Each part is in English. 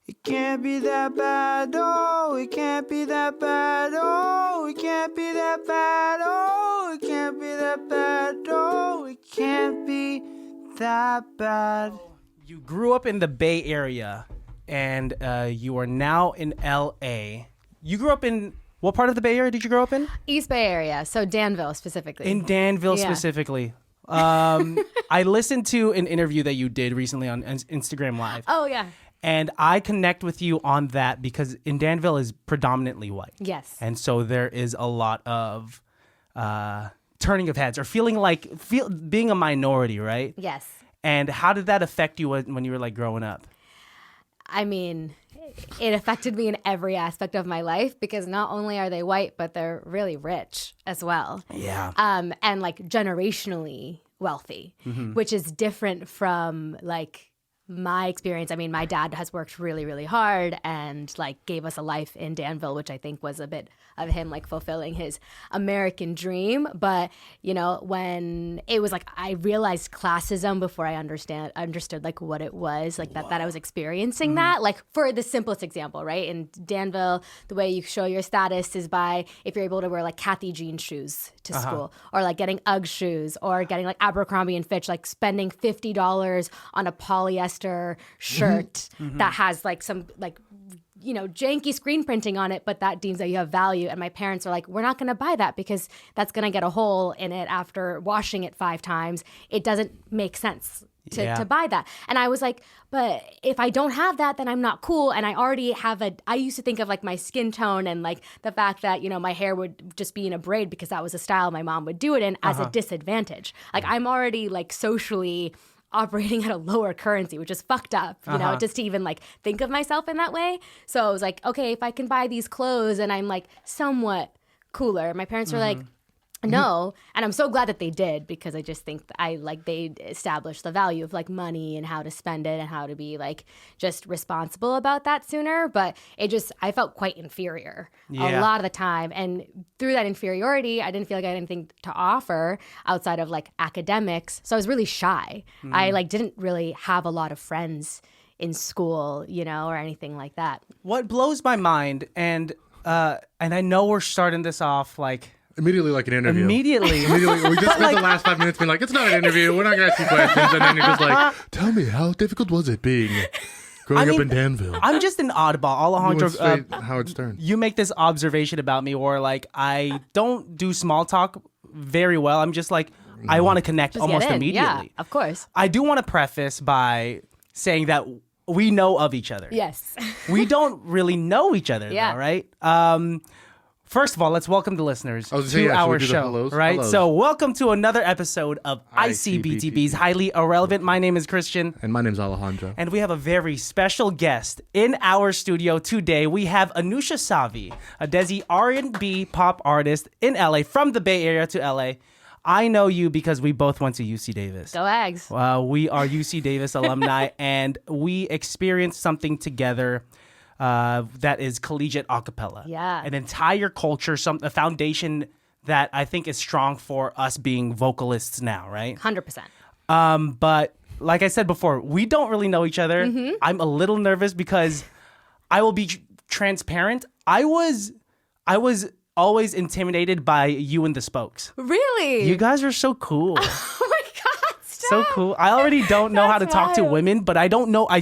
It can't be that bad, oh, it can't be that bad, oh, it can't be that bad, oh, it can't be that bad, oh, it can't be that bad. You grew up in the Bay Area, and you are now in L.A. You grew up in, what part of the Bay Area did you grow up in? East Bay Area, so Danville specifically. In Danville specifically. I listened to an interview that you did recently on Instagram Live. Oh, yeah. And I connect with you on that because in Danville is predominantly white. Yes. And so there is a lot of turning of heads or being a minority, right? Yes. And how did that affect you when you were like growing up? I mean, it affected me in every aspect of my life because not only are they white, but they're really rich as well. Yeah. And like generationally wealthy, which is different from like my experience. I mean, my dad has worked really, really hard and like gave us a life in Danville, which I think was a bit of him like fulfilling his American dream. But, you know, when it was like I realized classism before I understood like what it was, like that I was experiencing that. Like for the simplest example, right? In Danville, the way you show your status is by if you're able to wear like Kathy Jean shoes to school or like getting UGG shoes or getting like Abercrombie and Fitch, like spending $50 on a polyester shirt that has like some like, you know, janky screen printing on it, but that deems that you have value. And my parents are like, we're not going to buy that because that's going to get a hole in it after washing it 5 times. It doesn't make sense to buy that. And I was like, but if I don't have that, then I'm not cool. And I already have I used to think of like my skin tone and like the fact that, you know, my hair would just be in a braid because that was a style my mom would do it in as a disadvantage. Like I'm already like socially operating at a lower currency, which is fucked up, you know, just to even like think of myself in that way. So I was like, okay, if I can buy these clothes and I'm like somewhat cooler. My parents were like, no. And I'm so glad that they did because I just think that they established the value of like money and how to spend it and how to be like just responsible about that sooner. But I felt quite inferior a lot of the time. And through that inferiority, I didn't feel like I had anything to offer outside of like academics. So I was really shy. I like didn't really have a lot of friends in school, you know, or anything like that. What blows my mind, and I know we're starting this off like immediately like an interview. Immediately. We just spent the last 5 minutes being like, it's not an interview. We're not going to ask you questions. And then you're just like, tell me, how difficult was it being growing up in Danville? I'm just an oddball. Alejandro, Howard Stern. You make this observation about me where like I don't do small talk very well. I'm just like, I want to connect Just almost get in. immediately. Yeah, of course. I do want to preface by saying that we know of each other. Yes. We don't really know each other though, right? First of all, let's welcome the listeners to our show, right? Hellos. So welcome to another episode of ICBTB's Highly Irrelevant. My name is Christian. And my name's Alejandro. And we have a very special guest in our studio today. We have Anusha Savi, a Desi R&B Pop artist in LA, from the Bay Area to LA. I know you because we both went to UC Davis. Go Ags. We are UC Davis alumni, and we experienced something together that is collegiate a cappella. Yeah. An entire culture, a foundation that I think is strong for us being vocalists now, right? 100%. But like I said before, we don't really know each other. I'm a little nervous because I will be transparent. I was always intimidated by you and the Spokes. Really? You guys are so cool. Oh my God, stop. So cool. I already don't know how to That's talk to wild. women, but I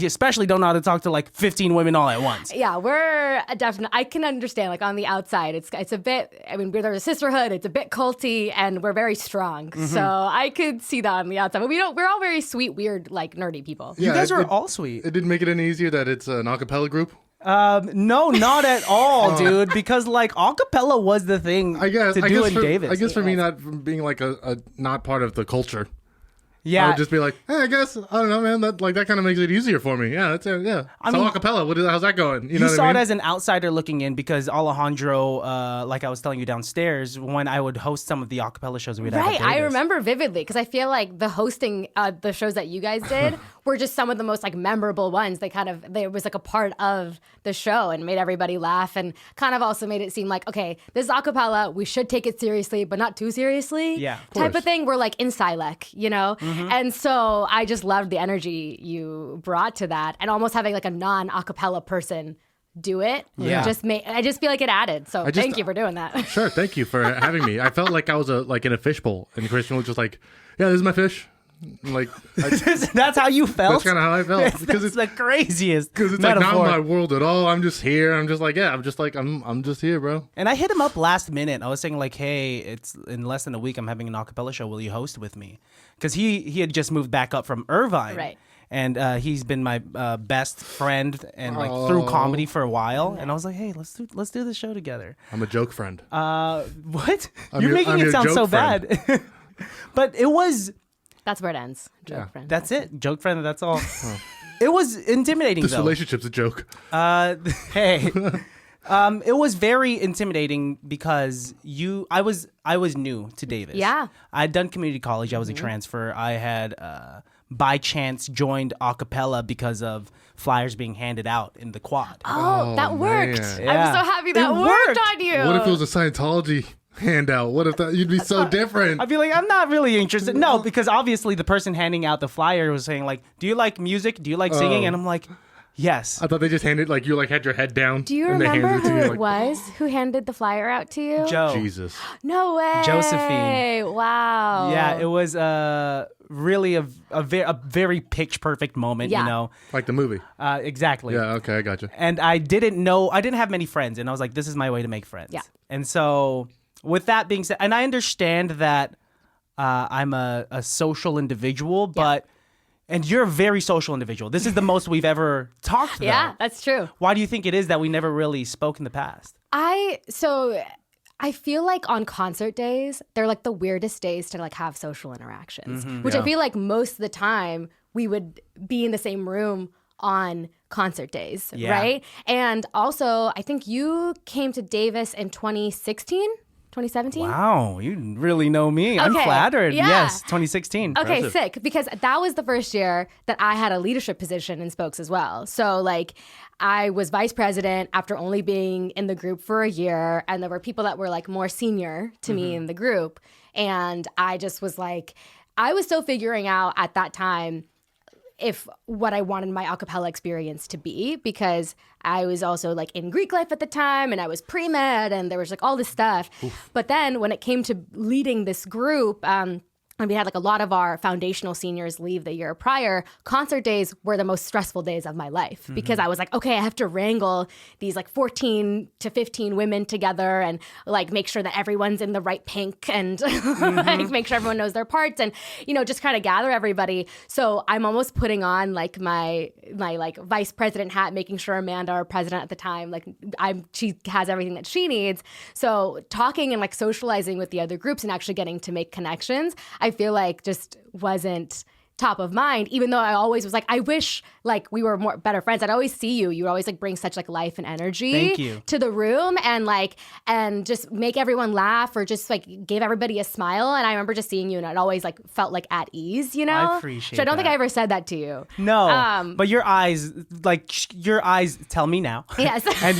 especially don't know how to talk to like 15 women all at once. Yeah, we're definitely, I can understand, like on the outside, it's a bit, I mean, there's a sisterhood, it's a bit culty, and we're very strong. So I could see that on the outside. But we're all very sweet, weird, like nerdy people. You guys are all sweet. It didn't make it any easier that it's an a cappella group? No, not at all, dude. Because like acapella was the thing to do in Davis. I guess for me, not being like a not part of the culture. Yeah, I would just be like, hey, I guess I don't know, man. That kind of makes it easier for me. Yeah, that's it. Yeah. So acapella, how's that going? You know saw what I mean? it as an outsider looking in because Alejandro, like I was telling you downstairs, when I would host some of the acapella shows we'd have at Right, Davis. I remember vividly because I feel like the hosting, the shows that you guys did were just some of the most like memorable ones. They was like a part of the show and made everybody laugh, and kind of also made it seem like, okay, this is a cappella, we should take it seriously, but not too seriously. Yeah, type of thing. We're like in Silek, you know? And so I just loved the energy you brought to that, and almost having like a non-acapella person do it. Yeah. I just feel like it added. So thank you for doing that. Sure, thank you for having me. I felt like I was like in a fishbowl, and Christian was just like, "Yeah, this is my fish." Like that's how you felt. That's kind of how I felt because it's the craziest. Because it's metaphor. like not my world at all. I'm just here. I'm just like, yeah. I'm just like I'm just here, bro. And I hit him up last minute. I was saying like, hey, it's in less than a week. I'm having an acapella show. Will you host with me? Because he had just moved back up from Irvine, Right. And he's been my best friend and like through comedy for a while. And I was like, hey, let's do the show together. I'm a joke friend. What? I'm You're making I'm it your sound joke so friend. bad. But it was. That's where it ends. Joke Yeah. friend. That's it. Joke friend. That's all. It was intimidating. This though. relationship's a joke. Hey. It was very intimidating because I was new to Davis. Yeah. I'd done community college. I was a transfer. I had by chance joined a cappella because of flyers being handed out in the quad. Oh, that worked. man. Yeah. I'm so happy that It worked worked. on you. What if it was a Scientology handout? What if that? You'd be so different. I'd be like, I'm not really interested. No, because obviously the person handing out the flyer was saying like, do you like music? Do you like singing? And I'm like, yes. I thought they just handed like you like had your head down. Do you and they remember handed to who you, it like, was who handed the flyer out to you? Joe. Jesus. No way. Josephine. Wow. Yeah, it was really a very pitch perfect moment, Yeah. you know. Like the movie. Exactly. Yeah. Okay, I got you. And I didn't have many friends, and I was like, this is my way to make friends. Yeah. And so with that being said, and I understand that I'm a social individual, but and you're a very social individual. This is the most we've ever talked though. Yeah, that's true. Why do you think it is that we never really spoke in the past? I feel like on concert days, they're like the weirdest days to like have social interactions, which I feel like most of the time we would be in the same room on concert days, Yeah. right? And also, I think you came to Davis in 2016, 2017? Wow, you really know me. I'm Okay, flattered. yeah. Yes, 2016. Okay, Impressive. sick. Because that was the first year that I had a leadership position in Spokes as well. So like I was vice president after only being in the group for a year, and there were people that were like more senior to me in the group. And I just was like, I was still figuring out at that time if what I wanted my a cappella experience to be, because I was also like in Greek life at the time, and I was pre-med, and there was like all this stuff. But then when it came to leading this group, and we had like a lot of our foundational seniors leave the year prior, concert days were the most stressful days of my life because I was like, okay, I have to wrangle these like 14 to 15 women together and like make sure that everyone's in the right pink and like make sure everyone knows their parts and, you know, just kind of gather everybody. So I'm almost putting on like my like vice president hat, making sure Amanda, our president at the time, like she has everything that she needs. So talking and like socializing with the other groups and actually getting to make connections, I feel like just wasn't top of mind, even though I always was like, I wish like we were better friends. I'd always see you. You would always like bring such like life and energy Thank you. to the room and just make everyone laugh or just like give everybody a smile. And I remember just seeing you and it always like felt like at ease, you know? I appreciate So I don't think that. I ever said that to you. No, but your eyes tell me now. Yes. And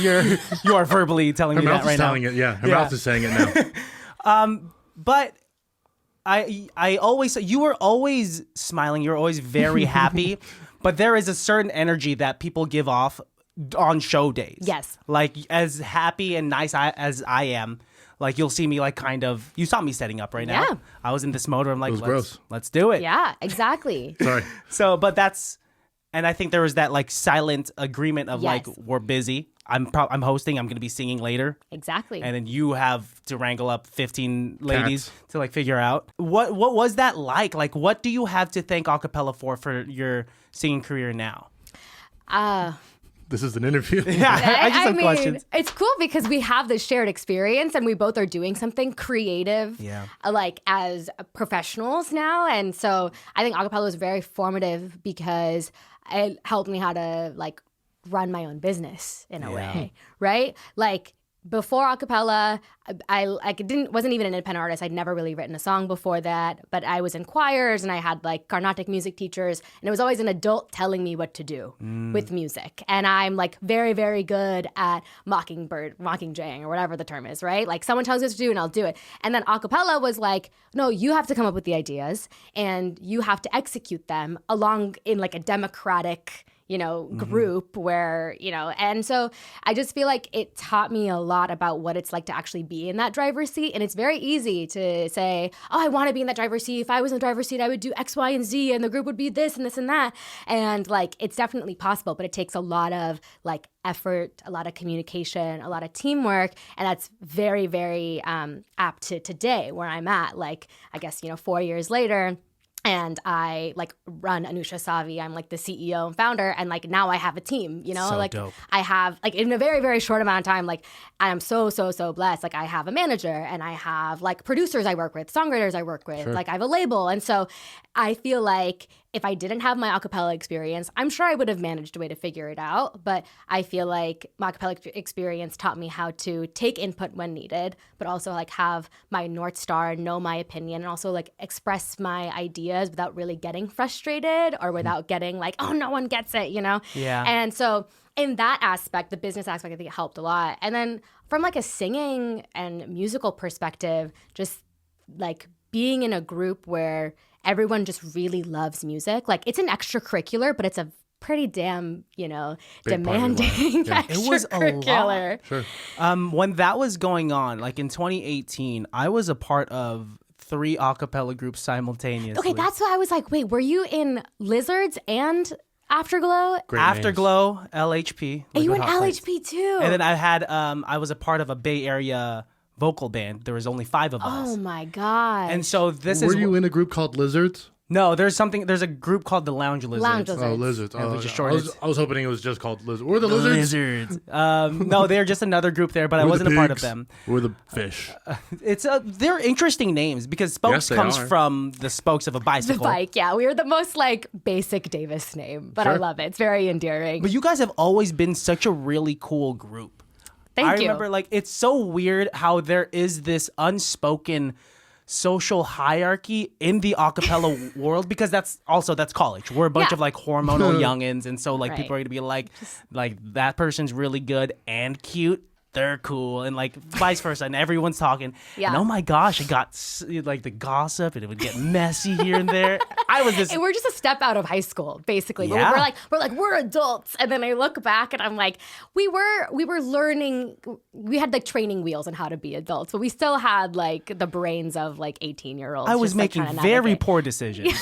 you are verbally telling Her me mouth that right is now. telling it. Yeah, her Yeah. mouth is saying it now. But I always, you were always smiling. You're always very happy. But there is a certain energy that people give off on show days. Yes. Like as happy and nice as I am, like you'll see me like kind of, you saw me setting up right now. Yeah. I was in this mode where I'm like, was gross. let's do it. Yeah, exactly. Sorry. So, but and I think there was that like silent agreement of Yes. like, we're busy. I'm hosting. I'm going to be singing later. Exactly. And then you have to wrangle up 15 ladies Cats. to like figure out what was that like? Like, what do you have to thank acapella for your singing career now? This is an interview. Yeah, I just have mean, questions. it's cool because we have this shared experience and we both are doing something creative, Yeah. like as professionals now. And so I think acapella is very formative because it helped me how to like run my own business in a way, right? Like before acapella, I wasn't even an independent artist. I'd never really written a song before that, but I was in choirs and I had like Carnatic music teachers, and it was always an adult telling me what to do with music. And I'm like very, very good at mockingjaying or whatever the term is, right? Like someone tells me what to do and I'll do it. And then acapella was like, no, you have to come up with the ideas and you have to execute them along in like a democratic group where, and so I just feel like it taught me a lot about what it's like to actually be in that driver's seat. And it's very easy to say, oh, I want to be in that driver's seat. If I was in the driver's seat, I would do X, Y, and Z, and the group would be this and this and that. And like, it's definitely possible, but it takes a lot of like effort, a lot of communication, a lot of teamwork. And that's very, very apt to today where I'm at, like, I guess, 4 years later. And I like run Anusha Savi. I'm like the CEO and founder, and like now I have a team. So like dope. I have like in a very, very short amount of time. Like I am so blessed. Like I have a manager, and I have like producers I work with, songwriters I work with. Like I have a label, and so I feel like if I didn't have my acapella experience, I'm sure I would have managed a way to figure it out. But I feel like my acapella experience taught me how to take input when needed, but also like have my North Star, know my opinion, and also like express my ideas without really getting frustrated or without getting like, oh, no one gets it, Yeah. And so in that aspect, the business aspect, I think it helped a lot. And then from like a singing and musical perspective, just like being in a group where everyone just really loves music. Like it's an extracurricular, but it's a pretty damn, demanding Yeah. It was a extracurricular. Sure. When that was going on, like in 2018, I was a part of 3 a cappella groups simultaneously. Okay, that's why I was like, wait, were you in Lizards and Afterglow? Great names. Afterglow, LHP. And you were in Liquid Hot Plates. LHP too. And then I was a part of a Bay Area vocal band. There was only 5 of us. Oh my God. And so this Were is you in a group called Lizards? No, there's a group called the Lounge Lizards. Lounge Lizards. Oh, Lizards. Yeah, Oh, which is I short. was hoping it was just called Lizards. We're the Lizards. No, they're just another group there, but I We're wasn't the a part of pigs. them. We're the fish. They're interesting names because Spokes Yes, they comes are. from the spokes of a the bicycle. bike, yeah. We were the most like basic Davis name, but I Sure. love it. It's very endearing. But you guys have always been such a really cool group. Thank I you. remember like it's so weird how there is this unspoken social hierarchy in the a cappella world because that's college. We're a bunch Yeah. of like hormonal youngins, and so like Right. people are gonna be like that person's really good and cute. They're cool, and like vice versa, and everyone's talking. Yeah. And oh my gosh, it got like the gossip, and it would get messy here and there. I was just And we're just a step out of high school, basically. But Yeah. we're adults. And then I look back and I'm like, we were learning. We had like training wheels on how to be adults, but we still had like the brains of like 18-year-olds. I was just, like, making trying to very navigate. poor decisions.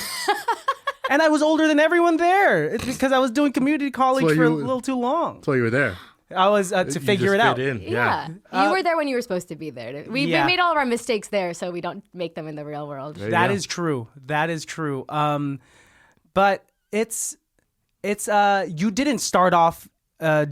And I was older than everyone there. It's because I was doing community college That's why for a you- little too long. That's why you were there. I was to You figure just it out. fit in. Yeah. You were there when you were supposed to be there. We Yeah. made all of our mistakes there so we don't make them in the real world. There you That go. is true. That is true. But it's you didn't start off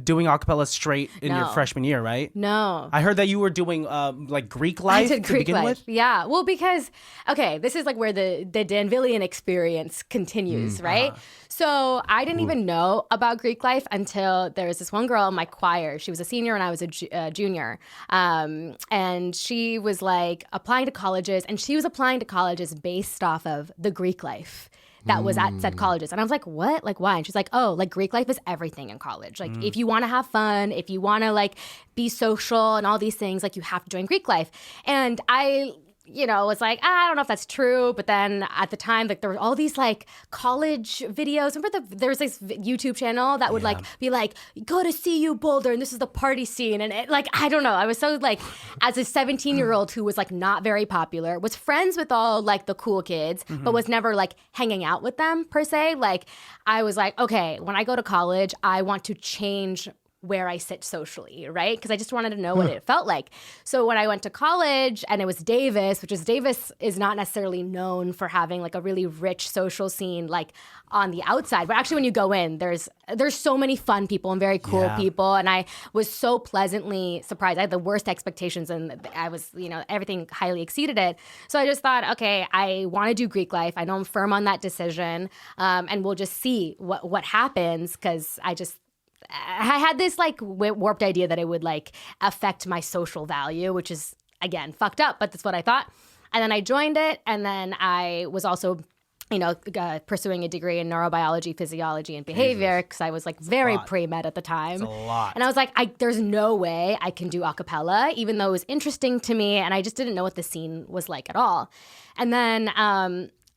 doing a cappella straight in your No. freshman year, right? No. I heard that you were doing like Greek life I did to Greek begin life. with. Yeah. Well, because, okay, this is like where the Danvillian experience continues, right? So I didn't even know about Greek life until there was this one girl in my choir. She was a senior and I was a junior. And she was like applying to colleges, and she was applying to colleges based off of the Greek life that was at said colleges. And I was like, what? Like, why? And she's like, oh, like Greek life is everything in college. Like, if you want to have fun, if you want to like be social and all these things, like you have to join Greek life. And I, was like, I don't know if that's true. But then at the time, like there were all these like college videos. Remember there was this YouTube channel that would like be like, go to CU Boulder and this is the party scene. And it, like, I don't know. I was so like, as a 17-year-old who was like not very popular, was friends with all like the cool kids, but was never like hanging out with them per se. Like I was like, okay, when I go to college, I want to change where I sit socially, right? Because I just wanted to know what it felt like. So when I went to college and it was Davis, Davis is not necessarily known for having like a really rich social scene like on the outside. But actually when you go in, there's so many fun people and very cool Yeah. people. And I was so pleasantly surprised. I had the worst expectations and I was, everything highly exceeded it. So I just thought, okay, I want to do Greek life. I know I'm firm on that decision. And we'll just see what happens because I had this like warped idea that it would like affect my social value, which is again fucked up, but that's what I thought. And then I joined it, and then I was also pursuing a degree in neurobiology, physiology, and behavior because I was like very pre-med at the time. It's a lot. And I was like, there's no way I can do a cappella, even though it was interesting to me, and I just didn't know what the scene was like at all. And then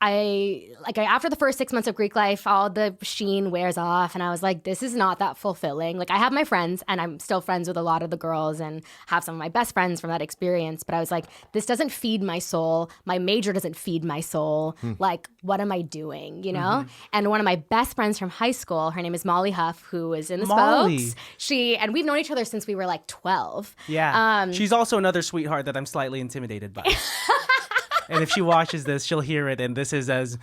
after the first 6 months of Greek life, all the sheen wears off, and I was like, this is not that fulfilling. Like, I have my friends, and I'm still friends with a lot of the girls, and have some of my best friends from that experience. But I was like, this doesn't feed my soul. My major doesn't feed my soul. Like, what am I doing? You know? And one of my best friends from high school, her name is Molly Huff, who is in the Spokes. And we've known each other since we were like 12. Yeah. She's also another sweetheart that I'm slightly intimidated by. And if she watches this, she'll hear it, and this is as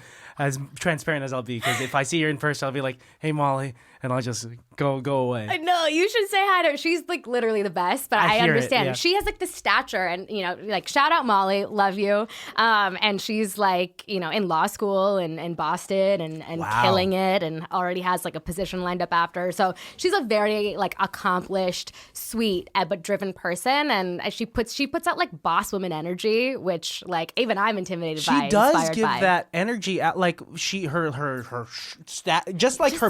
transparent as I'll be. Because if I see her in person, I'll be like, "Hey, Molly," and I'll just go away. No, you should say hi to her. She's like literally the best, but I understand. Yeah. She has like this stature, and like shout out Molly, love you. And she's like in law school in Boston and killing it, and already has like a position lined up after her. So she's a very like accomplished, sweet but driven person, and she puts out like boss woman energy, which like even I'm intimidated by. She does give that energy out, like her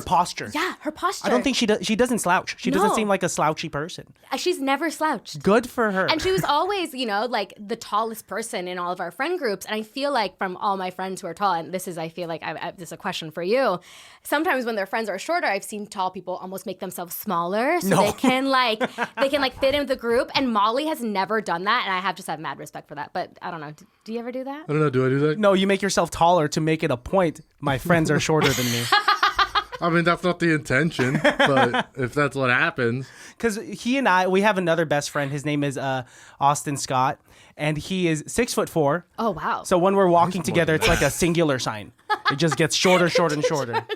posture. Yeah, her posture. I don't think she does. She doesn't slouch. She doesn't seem like a slouchy person. She's never slouched. Good for her. And she was always, like the tallest person in all of our friend groups. And I feel like from all my friends who are tall, and this is, I feel like this is a question for you. Sometimes when their friends are shorter, I've seen tall people almost make themselves smaller so they can fit in with the group. And Molly has never done that, and I have just have mad respect for that. But I don't know. Do you ever do that? I don't know. Do I do that? No, you make yourself taller to make it a point. My friends are shorter than me. I mean, that's not the intention, but if that's what happens. Because he and we have another best friend. His name is Austin Scott, and he is 6'4". Oh, wow. So when we're walking together, it's like a singular sign. It just gets shorter and shorter.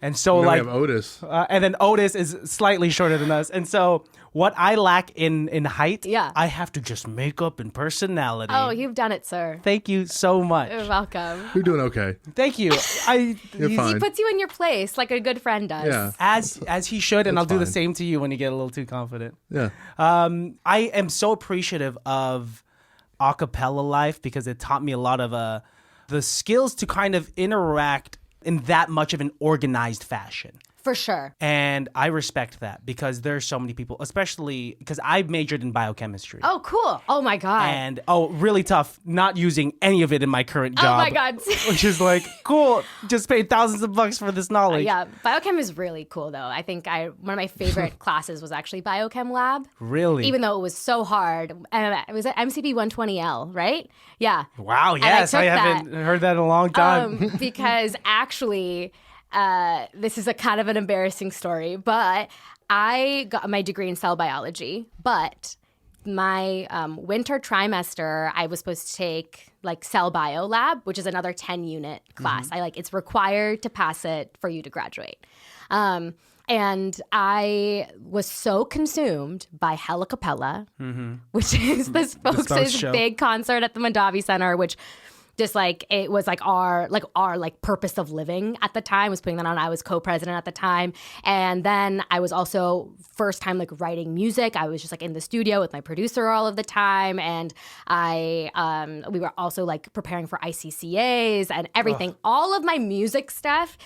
And so And then like we have Otis. and then Otis is slightly shorter than us. And so what I lack in height, I have to just make up in personality. Oh, you've done it, sir. Thank you so much. You're welcome. You're doing okay. Thank you. You're fine. He puts you in your place like a good friend does. Yeah. As he should, and That's I'll do the fine. same to you when you get a little too confident. Yeah. I am so appreciative of a cappella life because it taught me a lot of the skills to kind of interact in that much of an organized fashion. For sure. And I respect that because there's so many people, especially because I majored in biochemistry. Oh, cool. Oh, my God. And, really tough not using any of it in my current job. Oh, my God. Which is like, cool, just paid thousands of bucks for this knowledge. Yeah, biochem is really cool, though. I think one of my favorite classes was actually biochem lab. Really? Even though it was so hard. It was at MCB 120L, right? Yeah. Wow, yes. I haven't heard that in a long time. Because actually... this is a kind of an embarrassing story, but I got my degree in cell biology, but my winter trimester, I was supposed to take like cell bio lab, which is another 10-unit class. It's required to pass it for you to graduate. And I was so consumed by Hella Capella, which is the Spokes' big concert at the Mondavi Center, which just like it was like our purpose of living at the time, was putting that on. I was co-president at the time, and then I was also first time like writing music. I was just like in the studio with my producer all of the time, and we were also like preparing for ICCAs and everything. Ugh. All of my music stuff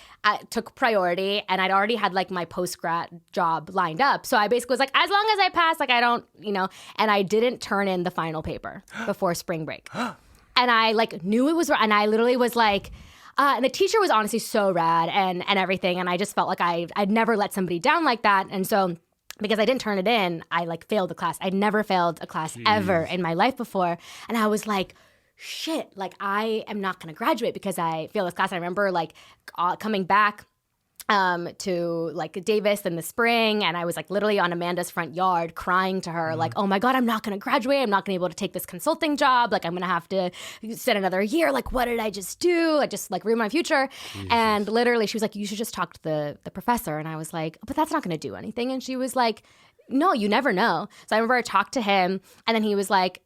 took priority, and I'd already had like my post-grad job lined up. So I basically was like, as long as I pass, like I don't, and I didn't turn in the final paper before spring break. And I like knew it was, and I literally was like, and the teacher was honestly so rad and everything. And I just felt like I'd never let somebody down like that. And so because I didn't turn it in, I like failed the class. I'd never failed a class ever in my life before. And I was like, shit, like I am not going to graduate because I failed this class. I remember like coming back to like Davis in the spring, and I was like literally on Amanda's front yard crying to her like, oh my God, I'm not going to graduate. I'm not going to be able to take this consulting job. Like I'm going to have to sit another year. Like what did I just do? I just like ruined my future. Jesus. And literally she was like, you should just talk to the professor. And I was like, but that's not going to do anything. And she was like, no, you never know. So I remember I talked to him, and then he was like,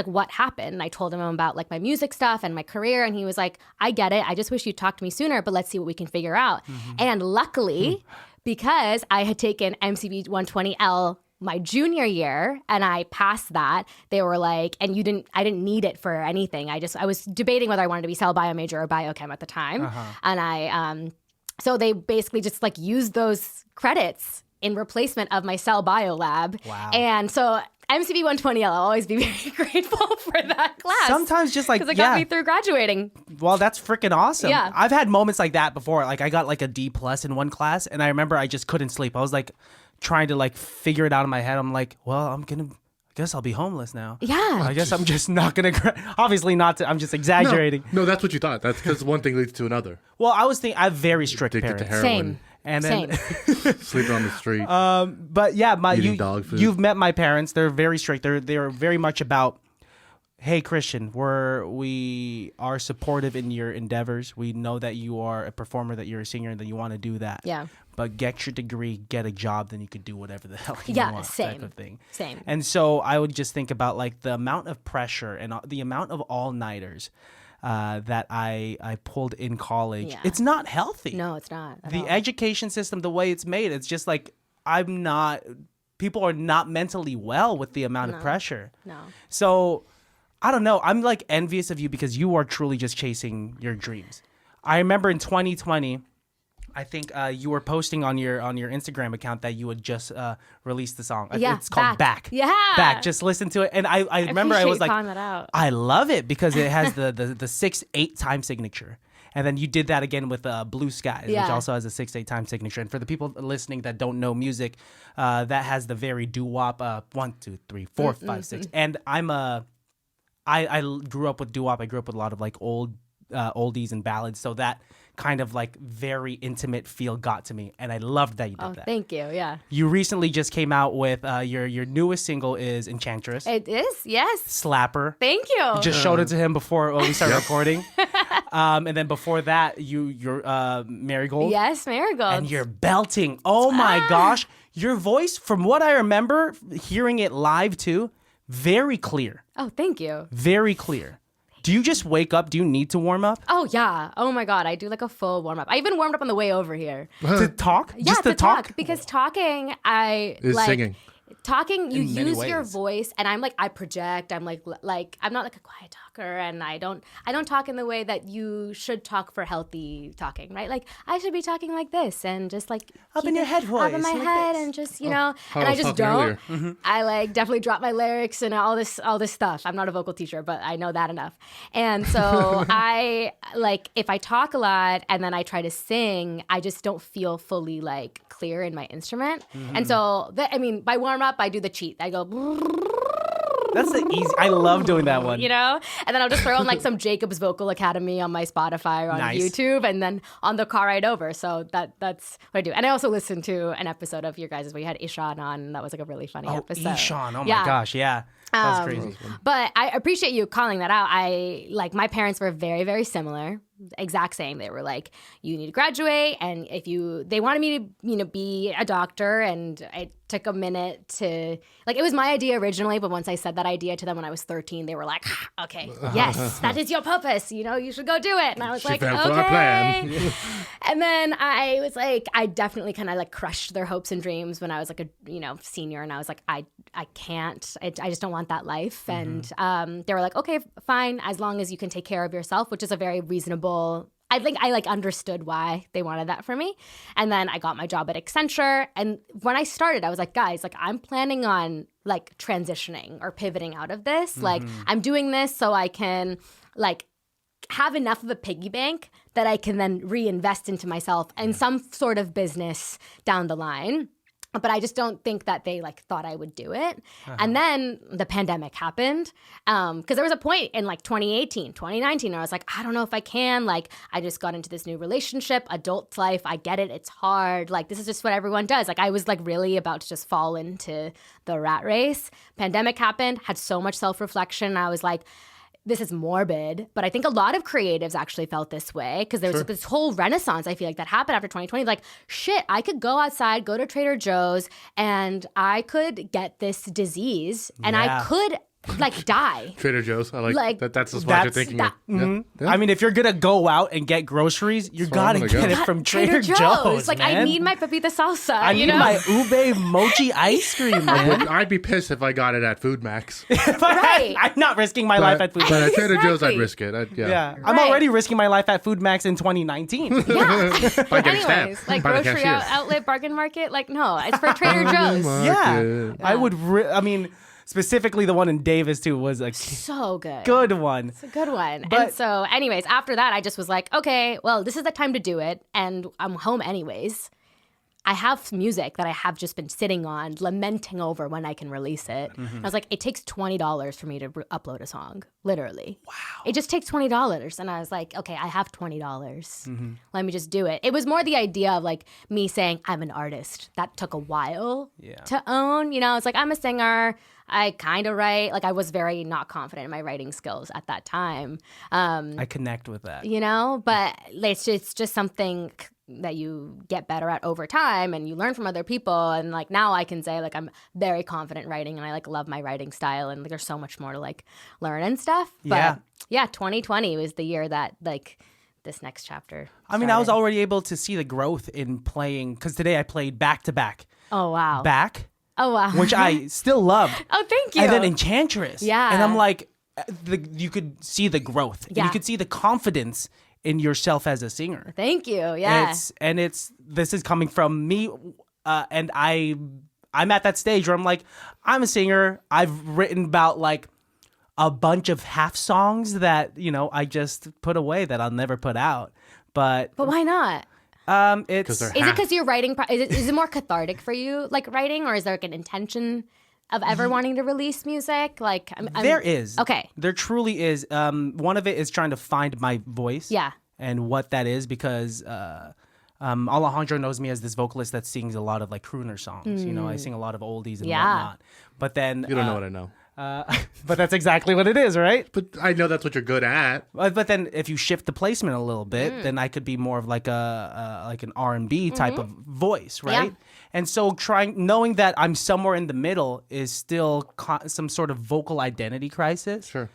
what happened? And I told him about like my music stuff and my career. And he was like, I get it. I just wish you'd talked to me sooner, but let's see what we can figure out. And luckily, because I had taken MCB 120L my junior year and I passed that, they were like, and I didn't need it for anything. I was debating whether I wanted to be cell bio major or biochem at the time. And so they basically just like used those credits in replacement of my cell bio lab. Wow. And so MCB 120L, I'll always be very grateful for that class. Sometimes just like, because it got me through graduating. Well, that's freaking awesome. Yeah. I've had moments like that before. Like I got like a D+ in one class and I remember I just couldn't sleep. I was like trying to like figure it out in my head. I'm like, well, I guess I'll be homeless now. Yeah. I guess I'm just not going to, obviously not to, I'm just exaggerating. No, that's what you thought. That's because one thing leads to another. Well, I was thinking, I have very strict Addicted to parents. heroin. Same. And then, Sleeping on the street. but yeah, Eating dog food. you've met my parents. They're very strict. They're very much about, hey, Christian, we are supportive in your endeavors. We know that you are a performer, that you're a singer, and that you want to do that. Yeah. But get your degree, get a job, then you could do whatever the hell you want. Same. Type of thing. Same. And so I would just think about like the amount of pressure and the amount of all-nighters that I pulled in college. Yeah. It's not healthy. No, it's not. At The all. education system, the way it's made, it's just like people are not mentally well with the amount of pressure. No. So I don't know. I'm like envious of you because you are truly just chasing your dreams. I remember in 2020, I think you were posting on your Instagram account that you had just released the song. Yeah, It's called Back. Yeah. Back. Just listen to it. And I remember I was like, calling that out. I love it because it has the 6/8 time signature. And then you did that again with Blue Skies, which also has a 6/8 time signature. And for the people listening that don't know music, that has the very doo-wop 1, 2, 3, 4, 5, 6. And I grew up with doo-wop. I grew up with a lot of like oldies and ballads. So that kind of like very intimate feel got to me. And I loved that you did that. Thank you. Yeah. You recently just came out with your newest single is Enchantress. It is. Yes. Slapper. Thank you. You just showed it to him before we started recording. And then before that, your Marigold. Yes, Marigold. And you're belting. Oh my gosh. Your voice, from what I remember, hearing it live too, very clear. Oh, thank you. Very clear. Do you just wake up? Do you need to warm up? Oh, yeah. Oh, my God. I do like a full warm up. I even warmed up on the way over here. To talk? Yeah, Just to talk? Because talking, Is singing. Talking, you In many use your ways. voice, and I project. I'm like I'm not like a quiet talker, and I don't talk in the way that you should talk for healthy talking, right? Like I should be talking like this, and just like Up keep in your it head up in voice, my like head, this. and just how and I I was just talking don't. earlier. I like definitely drop my lyrics and all this stuff. I'm not a vocal teacher, but I know that enough, and so I like if I talk a lot and then I try to sing, I just don't feel fully like clear in my instrument, and so by warm up I do the cheat. I go. That's the easy. I love doing that one. And then I'll just throw on like some Jacob's Vocal Academy on my Spotify or on Nice. YouTube, and then on the car ride over. So that's what I do. And I also listened to an episode of your guys' where you had Ishan on, and that was like a really funny episode. Ishan. Oh my Yeah. gosh. Yeah. That's crazy. But I appreciate you calling that out. My parents were very, very similar. Exact same. They were like, you need to graduate, and they wanted me to, be a doctor, and it took a minute to, it was my idea originally, but once I said that idea to them when I was 13, they were like, okay, yes, that is your purpose. You should go do it. And I was like, fell for our okay. plan. And then I was like, I definitely kind of crushed their hopes and dreams when I was a senior, and I was like, I can't, I just don't want that life. And they were like, okay, fine, as long as you can take care of yourself, which is a very reasonable. I think I understood why they wanted that for me. And then I got my job at Accenture. And when I started, I was like, guys, I'm planning on transitioning or pivoting out of this. I'm doing this so I can have enough of a piggy bank that I can then reinvest into myself and some sort of business down the line. But I just don't think that they thought I would do it. And then the pandemic happened. Because there was a point in 2018, 2019 where I was like, I don't know if I can. I just got into this new relationship, adult life. I get it. It's hard. This is just what everyone does. I was really about to just fall into the rat race. Pandemic happened, had so much self-reflection. I was like, this is morbid, but I think a lot of creatives actually felt this way because there was this whole renaissance, I feel that happened after 2020. Shit, I could go outside, go to Trader Joe's, and I could get this disease, and I could like die. Trader Joe's. I like, Like, that. That's the spot you're that's- thinking that- of. Yeah. I mean, if you're gonna go out and get groceries, you where I'm gotta gonna get go. it from Trader Joe's. Like, man. I need my pepita salsa. I you need know? my ube mochi ice cream, man. I'd be pissed if I got it at Food Max. Right. I'm not risking my life at Food But Max. at Trader Joe's, I'd Exactly. risk it. Yeah, I'm Right. already risking my life at Food Max in 2019. By getting Anyways, stabbed like by the grocery cashier. outlet, bargain market. Like, no, it's for Trader Joe's. Yeah, I would. I mean, specifically the one in Davis too was a So good. good one. It's a good one. But- And so, anyways, after that, I just was like, okay, well, this is the time to do it. And I'm home anyways. I have music that I have just been sitting on, lamenting over when I can release it. I was like, it takes $20 for me to upload a song, literally. Wow. It just takes $20. And I was like, okay, I have $20. Let me just do it. It was more the idea of like me saying, I'm an artist. That took a while to own. You know, it's like, I'm a singer. I kind of write. Like, I was very not confident in my writing skills at that time. I connect with that. You know, but it's just something that you get better at over time and you learn from other people. And like now I can say like I'm very confident writing and I like love my writing style and like there's so much more to like learn and stuff. But yeah, 2020 was the year that like this next chapter I mean, I was started. already able to see the growth in playing because today I played back to back, Oh wow. back, Oh wow. which I still loved, Oh, thank you. and then Enchantress. Yeah. and I'm like, you could see the growth. And Yeah. you could see the confidence in yourself as a singer. Thank you. Yeah. This is coming from me, and I'm at that stage where I'm like, I'm a singer. I've written about like a bunch of half songs that I just put away that I'll never put out. But why not? it's they're Is it because you're writing? Is it more cathartic for you, like writing, or is there like an intention of ever wanting to release music? Like, there is. Okay. There truly is. One of it is trying to find my voice. Yeah. And what that is because Alejandro knows me as this vocalist that sings a lot of like crooner songs. I sing a lot of oldies and Yeah. whatnot. But then You don't know what I know. but that's exactly what it is, right? But I know that's what you're good at. But then if you shift the placement a little bit, then I could be more of like an R&B type of voice, right? Yeah. And so knowing that I'm somewhere in the middle is still some sort of vocal identity crisis. Sure.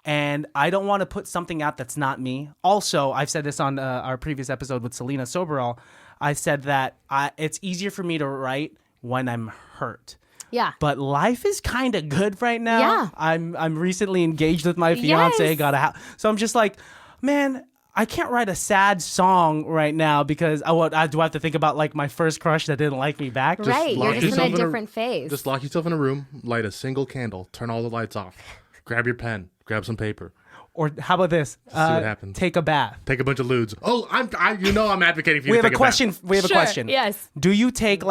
And I don't want to put something out that's not me. Also, I've said this on our previous episode with Selena Soberall. I said that it's easier for me to write when I'm hurt. Yeah. But life is kind of good right now. Yeah. I'm recently engaged with my fiance. Yes. Got a house. So I'm just like, man, I can't write a sad song right now because I do have to think about like my first crush that didn't like me back. Right. You're lock just in yourself a in a- different phase. Just lock yourself in a room, light a single candle, turn all the lights off, grab your pen, grab some paper, Or how about this? see what happens. Take a bath. Take a bunch of lewds. Oh, I'm advocating for you We to have a take question. bath. We have a Sure, question. yes. Do you take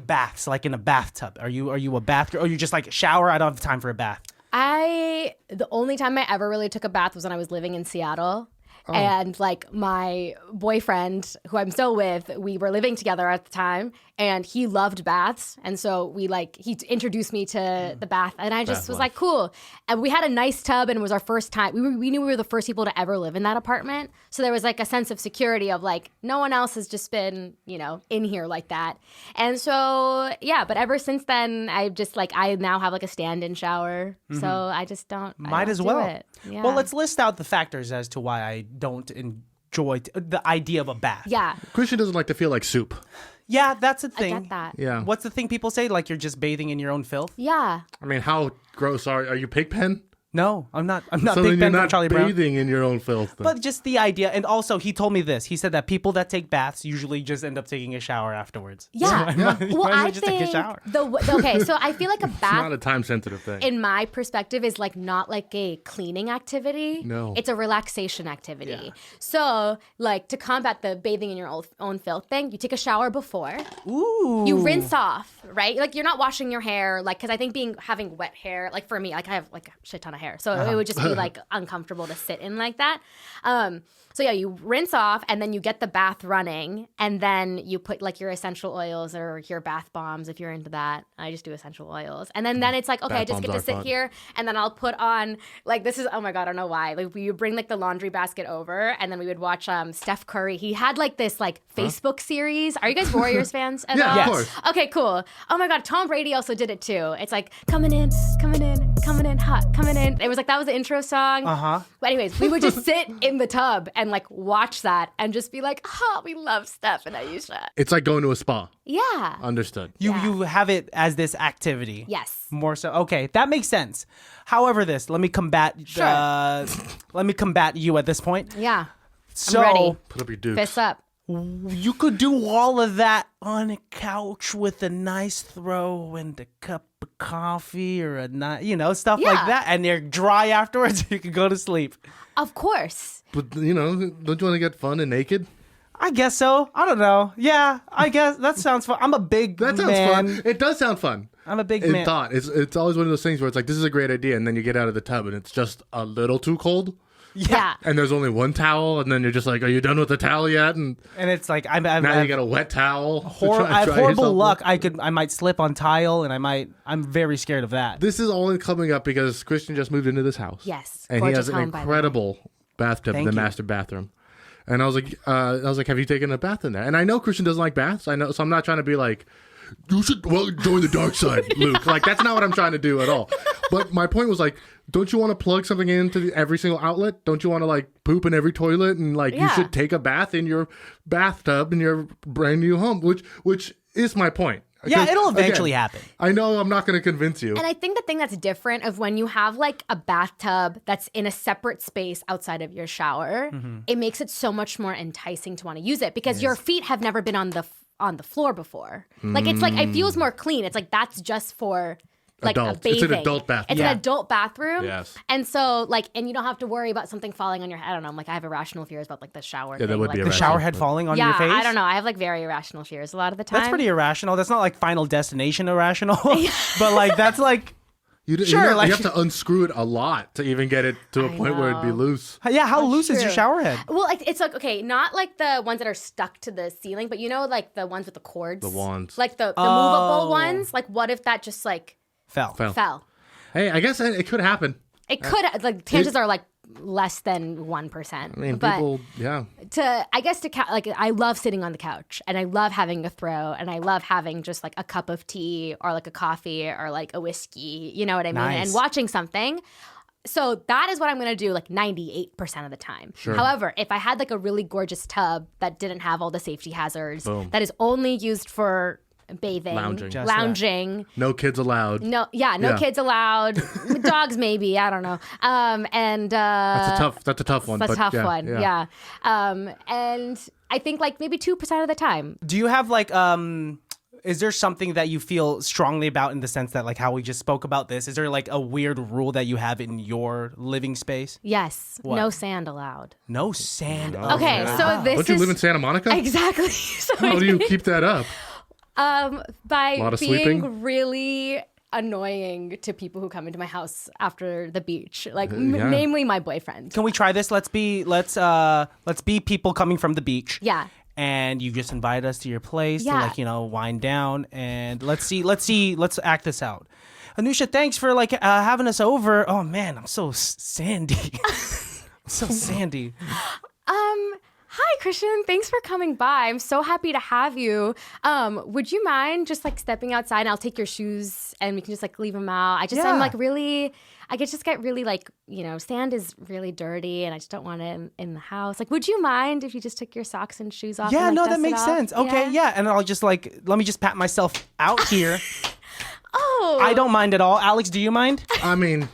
baths like in a bathtub? Are you a bath girl? Or you just like shower? I don't have time for a bath. The only time I ever really took a bath was when I was living in Seattle. And like my boyfriend, who I'm still with, we were living together at the time, and he loved baths, and so he introduced me to the bath, and I just Bath was life. like, cool. And we had a nice tub, and it was our first time. We knew we were the first people to ever live in that apartment, so there was like a sense of security of like no one else has just been in here like that, and so yeah. But ever since then, I just I now have like a stand-in shower, so I just don't. I Might don't as do well. it. Yeah. Well, let's list out the factors as to why I don't enjoy the idea of a bath. Yeah. Christian doesn't like to feel like soup. Yeah, that's a thing. I get that. Yeah. What's the thing people say? Like you're just bathing in your own filth? Yeah. I mean, how gross are you? Pigpen? No, I'm not. I'm not So Big then you're Ben from not Charlie Brown. bathing in your own filth. then. But just the idea, and also he told me this. He said that people that take baths usually just end up taking a shower afterwards. Yeah. So might as Well, I just take a think shower. okay, so I feel like a it's not bath a time-sensitive thing. in my perspective is not like a cleaning activity. No. It's a relaxation activity. So to combat the bathing in your own filth thing, you take a shower before. Ooh. You rinse off, right? Like you're not washing your hair, because I think having wet hair, for me, I have a shit ton of hair, so it would just be uncomfortable to sit in like that. So yeah, you rinse off and then you get the bath running, and then you put your essential oils or your bath bombs if you're into that. I just do essential oils, and then it's okay, Bath I just get to bombs sit are fun. here, and then I'll put on this is, oh my god, I don't know why. We would bring the laundry basket over, and then we would watch Steph Curry. He had this Facebook series. Are you guys Warriors fans at Yeah, all? of course. Okay, cool. Oh my god, Tom Brady also did it too. It's coming in, coming in hot, coming in. It was like, that was the intro song. But anyways, we would just sit in the tub and like watch that and just be like, oh, we love Steph and Ayesha. It's like going to a spa. Yeah. Understood. You have it as this activity. Yes. More so. Okay, that makes sense. However, let me combat. Sure. Let me combat you at this point. Yeah. So, I'm ready. Put up your dukes. Fists up. You could do all of that on a couch with a nice throw and a cup of coffee or stuff like Yeah. that, and you're dry afterwards. You can go to sleep. Of course. But, don't you want to get fun and naked? I guess so. I don't know. Yeah, I guess that sounds fun. I'm a big That sounds man. fun. It does sound fun. I'm a big In man. thought. It's always one of those things where it's like, this is a great idea, and then you get out of the tub and it's just a little too cold. Yeah. And there's only one towel, and then you're just like, are you done with the towel yet? And And it's like now you got a wet towel. I have horrible luck. I might slip on tile, and I'm very scared of that. This is only coming up because Christian just moved into this house. Yes. And he Gorgeous has an home, by the way. incredible bathtub in Thank the you. master bathroom. And I was like, have you taken a bath in there? And I know Christian doesn't like baths. I know, so I'm not trying to be like, you should join the dark side, Luke. Like, that's not what I'm trying to do at all. But my point was like, don't you want to plug something into every single outlet? Don't you want to like poop in every toilet and like you Yeah. should take a bath in your bathtub in your brand new home, which is my point. Yeah, 'Cause, it'll eventually again, happen. I know I'm not going to convince you. And I think the thing that's different of when you have like a bathtub that's in a separate space outside of your shower, it makes it so much more enticing to want to use it because your feet have never been on the floor before. Like it's like it feels more clean. It's like that's just for like Adult. a bathing. It's an adult bathroom. It's Yeah. an adult bathroom. Yes. And so like, and you don't have to worry about something falling on your head. I don't know. Like I have irrational fears about like the shower. Yeah, that thing. would like, be The irrational. shower head falling on your face. I don't know. I have like very irrational fears a lot of the time. That's pretty irrational. That's not like Final Destination irrational, but like that's like Sure, like- you have to unscrew it a lot to even get it to a I point where it'd be know. loose. yeah. How loose is your true. shower head? Well, it's like, okay, not like the ones that are stuck to the ceiling, but like the ones with the cords. The wands. Like the Oh. movable ones. Like what if that just like Fell. fell? Hey, I guess it could happen. It could, like chances are like less than 1%. I mean, but people, yeah. like I love sitting on the couch and I love having a throw and I love having just like a cup of tea or like a coffee or like a whiskey, you know what I mean? Nice. And watching something. So that is what I'm going to do like 98% of the time. Sure. However, if I had like a really gorgeous tub that didn't have all the safety hazards, Boom. that is only used for bathing, Lounging. Just that. lounging, No kids allowed. no Yeah. kids allowed, dogs maybe, I don't know. That's a tough one. That's a but tough yeah, one, yeah. And I think like maybe 2% of the time. Do you have like is there something that you feel strongly about in the sense that like how we just spoke about this? Is there like a weird rule that you have in your living space? Yes, What? no sand allowed. No sand. Okay, so this Don't you is live in Santa Monica? exactly. So How do you keep that up? by Lot of being sleeping? really annoying to people who come into my house after the beach, like yeah. namely my boyfriend. Can we try this? Let's be people coming from the beach. Yeah. And you just invite us to your place Yeah. to wind down and let's act this out. Anusha, thanks for having us over. Oh man, I'm so sandy. I'm so sandy. Hi, Christian. Thanks for coming by. I'm so happy to have you. Would you mind just stepping outside and I'll take your shoes and we can just leave them out? I'm Yeah. I could just get really sand is really dirty and I just don't want it in the house. Would you mind if you just took your socks and shoes off? Yeah, and, no, dust that it makes off? sense. Okay, yeah. And I'll just let me just pat myself out here. Oh. I don't mind at all. Alex, do you mind? I mean,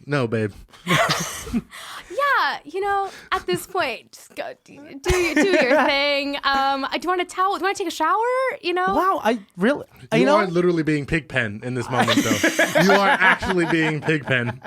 no, babe. Yeah, at this point, just go do your thing. Do you want a towel? Do you want to take a shower? Wow, I really, You are literally being Pigpen in this moment, though. You are actually being Pigpen.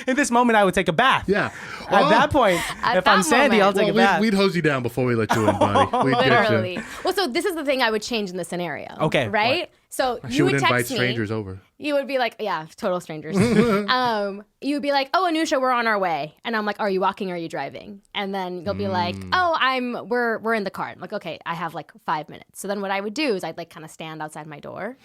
in this moment, I would take a bath. Yeah. At that point, At if I'm that Sandy, moment. I'll take a Well, bath. we'd hose you down before we let you in, buddy. We'd get Literally. you. Well, so this is the thing I would change in the scenario. Okay, Right? what? So She you would would invite text me. strangers over. You would be like, yeah, total strangers. You would be like, oh, Anusha, we're on our way. And I'm like, are you walking or are you driving? And then you'll be like, oh, we're in the car. I'm like, okay, I have 5 minutes. So then what I would do is I'd kind of stand outside my door.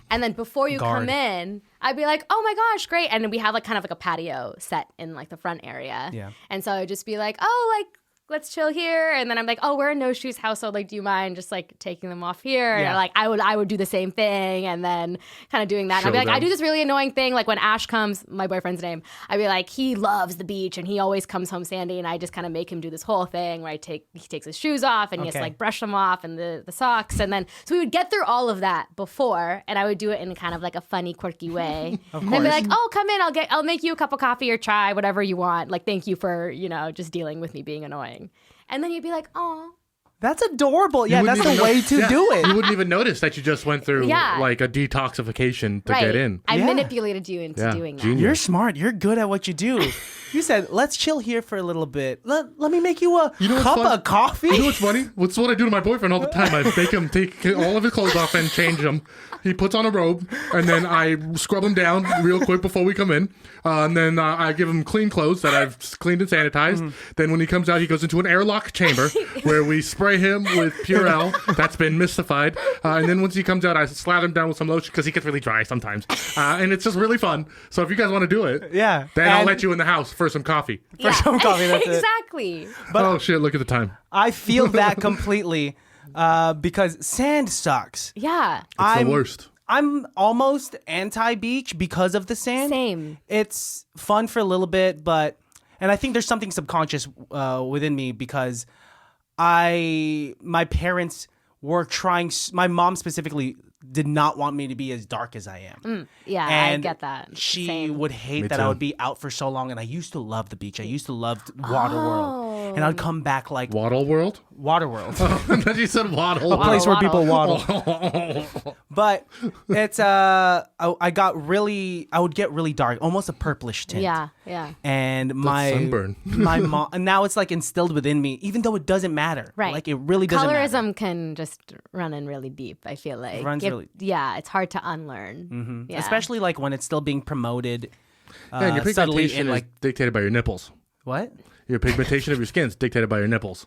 And then before you Guard. come in, I'd be like, oh my gosh, great. And we have kind of a patio set in the front area. Yeah. And so I'd just be like, oh, let's chill here. And then I'm like, oh, we're a no shoes household. Like, do you mind just like taking them off here? Yeah. And like, I would do the same thing. And then kind of doing that. And I'd be Show like, I them. do this really annoying thing. Like when Ash comes, my boyfriend's name, I'd be like, he loves the beach and he always comes home sandy. And I just kind of make him do this whole thing where he takes his shoes off and he has to Okay. like brush them off and the socks. And then, so we would get through all of that before, and I would do it in kind of like a funny, quirky way. Of And I'd be course. like, oh, come in, I'll make you a cup of coffee or chai, whatever you want. Like, thank you for, just dealing with me being annoying. And then you'd be like, oh. That's adorable. Yeah, You that's wouldn't the even way know- to yeah, do it. You wouldn't even notice that you just went through Yeah. like a detoxification to Right. get in. I Yeah. manipulated you into Yeah, doing that. genius. You're smart. You're good at what you do. You said, let's chill here for a little bit. Let me make you a know what's cup fun? of coffee. You know what's funny? What's what I do to my boyfriend all the time. I make him take all of his clothes off and change them. He puts on a robe, and then I scrub him down real quick before we come in. And then I give him clean clothes that I've cleaned and sanitized. Then when he comes out, he goes into an airlock chamber where we spray him with Purell that's been mystified. And then once he comes out, I slather him down with some lotion because he gets really dry sometimes. And it's just really fun. So if you guys want to do it, Yeah. then I'll And- let you in the house for some coffee. Yeah. some coffee, that's it. Exactly. Oh shit! Look at the time. I feel that completely because sand sucks. Yeah. It's the worst. I'm almost anti-beach because of the sand. Same. It's fun for a little bit, and I think there's something subconscious within me because my parents were trying. My mom specifically did not want me to be as dark as I am. Yeah, And I get that. She Same. would hate Me that I too. would be out for so long, and I used to love the beach. I used to love Water World, and I'd come back like Waddle World? Water World. And then you said waddle. A place where people waddle. Oh. But it's I would get really dark, almost a purplish tint. Yeah, yeah. And my sunburn. my mom, and now it's like instilled within me, even though it doesn't matter. Right. Like it really doesn't matter. Colorism can just run in really deep, I feel like. runs really- Yeah, it's hard to unlearn. Yeah. Especially like when it's still being promoted Yeah, and your subtly pigmentation in is like dictated by your nipples. what? Your pigmentation of your skin is dictated by your nipples.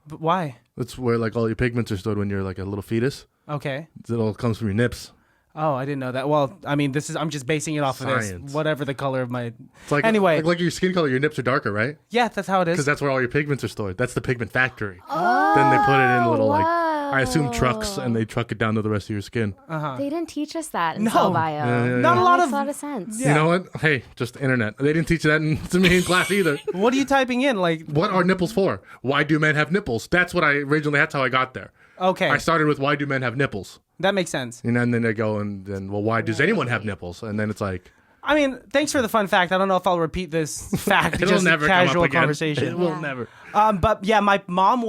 But why? That's where like all your pigments are stored when you're like a little fetus. Okay. It all comes from your nips. Oh, I didn't know that. Well, I mean, I'm just basing it off of Science. this. Whatever the color of my. It's like Anyway. like your skin color, your nips are darker, right? Yeah, that's how it is. Because that's where all your pigments are stored. That's the pigment factory. Then they put it in little like I assume trucks, and they truck it down to the rest of your skin. They didn't teach us that in No. cell bio. Not a That lot makes of- a lot of sense. Yeah. You know what? Hey, just internet. They didn't teach that to me in class either. What are you typing in? Like, What are nipples for? Why do men have nipples? That's what I originally. That's how I got there. okay, I started with why do men have nipples? that makes sense. And then they go and then, well, why does anyone have nipples? And then it's like, I mean, thanks for the fun fact. I don't know if I'll repeat this fact. it'll just never casual come up again. It conversation. will Yeah. never. But yeah, my mom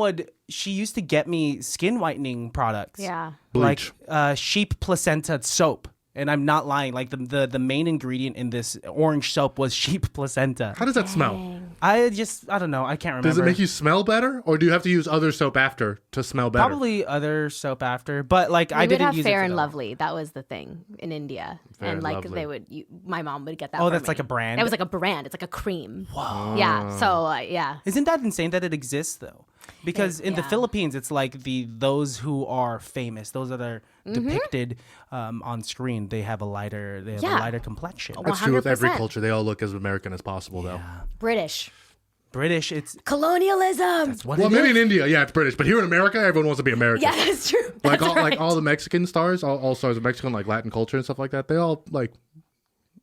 she used to get me skin whitening products. Yeah. Bleach. Like sheep placenta soap. And I'm not lying. Like the main ingredient in this orange soap was sheep placenta. How does that smell? I don't know. I can't remember. Does it make you smell better, or do you have to use other soap after to smell better? Probably other soap after, but like I We would didn't have use Fair it for and that. Lovely. That was the thing in India. Fair and and like Lovely. they would, my mom would get that. Oh, for that's me. like a brand? It was like a brand. It's like a cream. Whoa. Yeah. So yeah. Isn't that insane that it exists though? Because in the yeah. Philippines, it's like those who are famous, those that are Mm-hmm. depicted on screen, they have a lighter Yeah. complexion. That's true with every 100%. culture. They all look as American as possible, though. British. British, it's Colonialism. what Well, it maybe is. in India, yeah, it's British, but here in America, everyone wants to be American. Yeah, that's true. Like That's all right. like all the Mexican stars, all stars of Mexican, like Latin culture and stuff like that. They all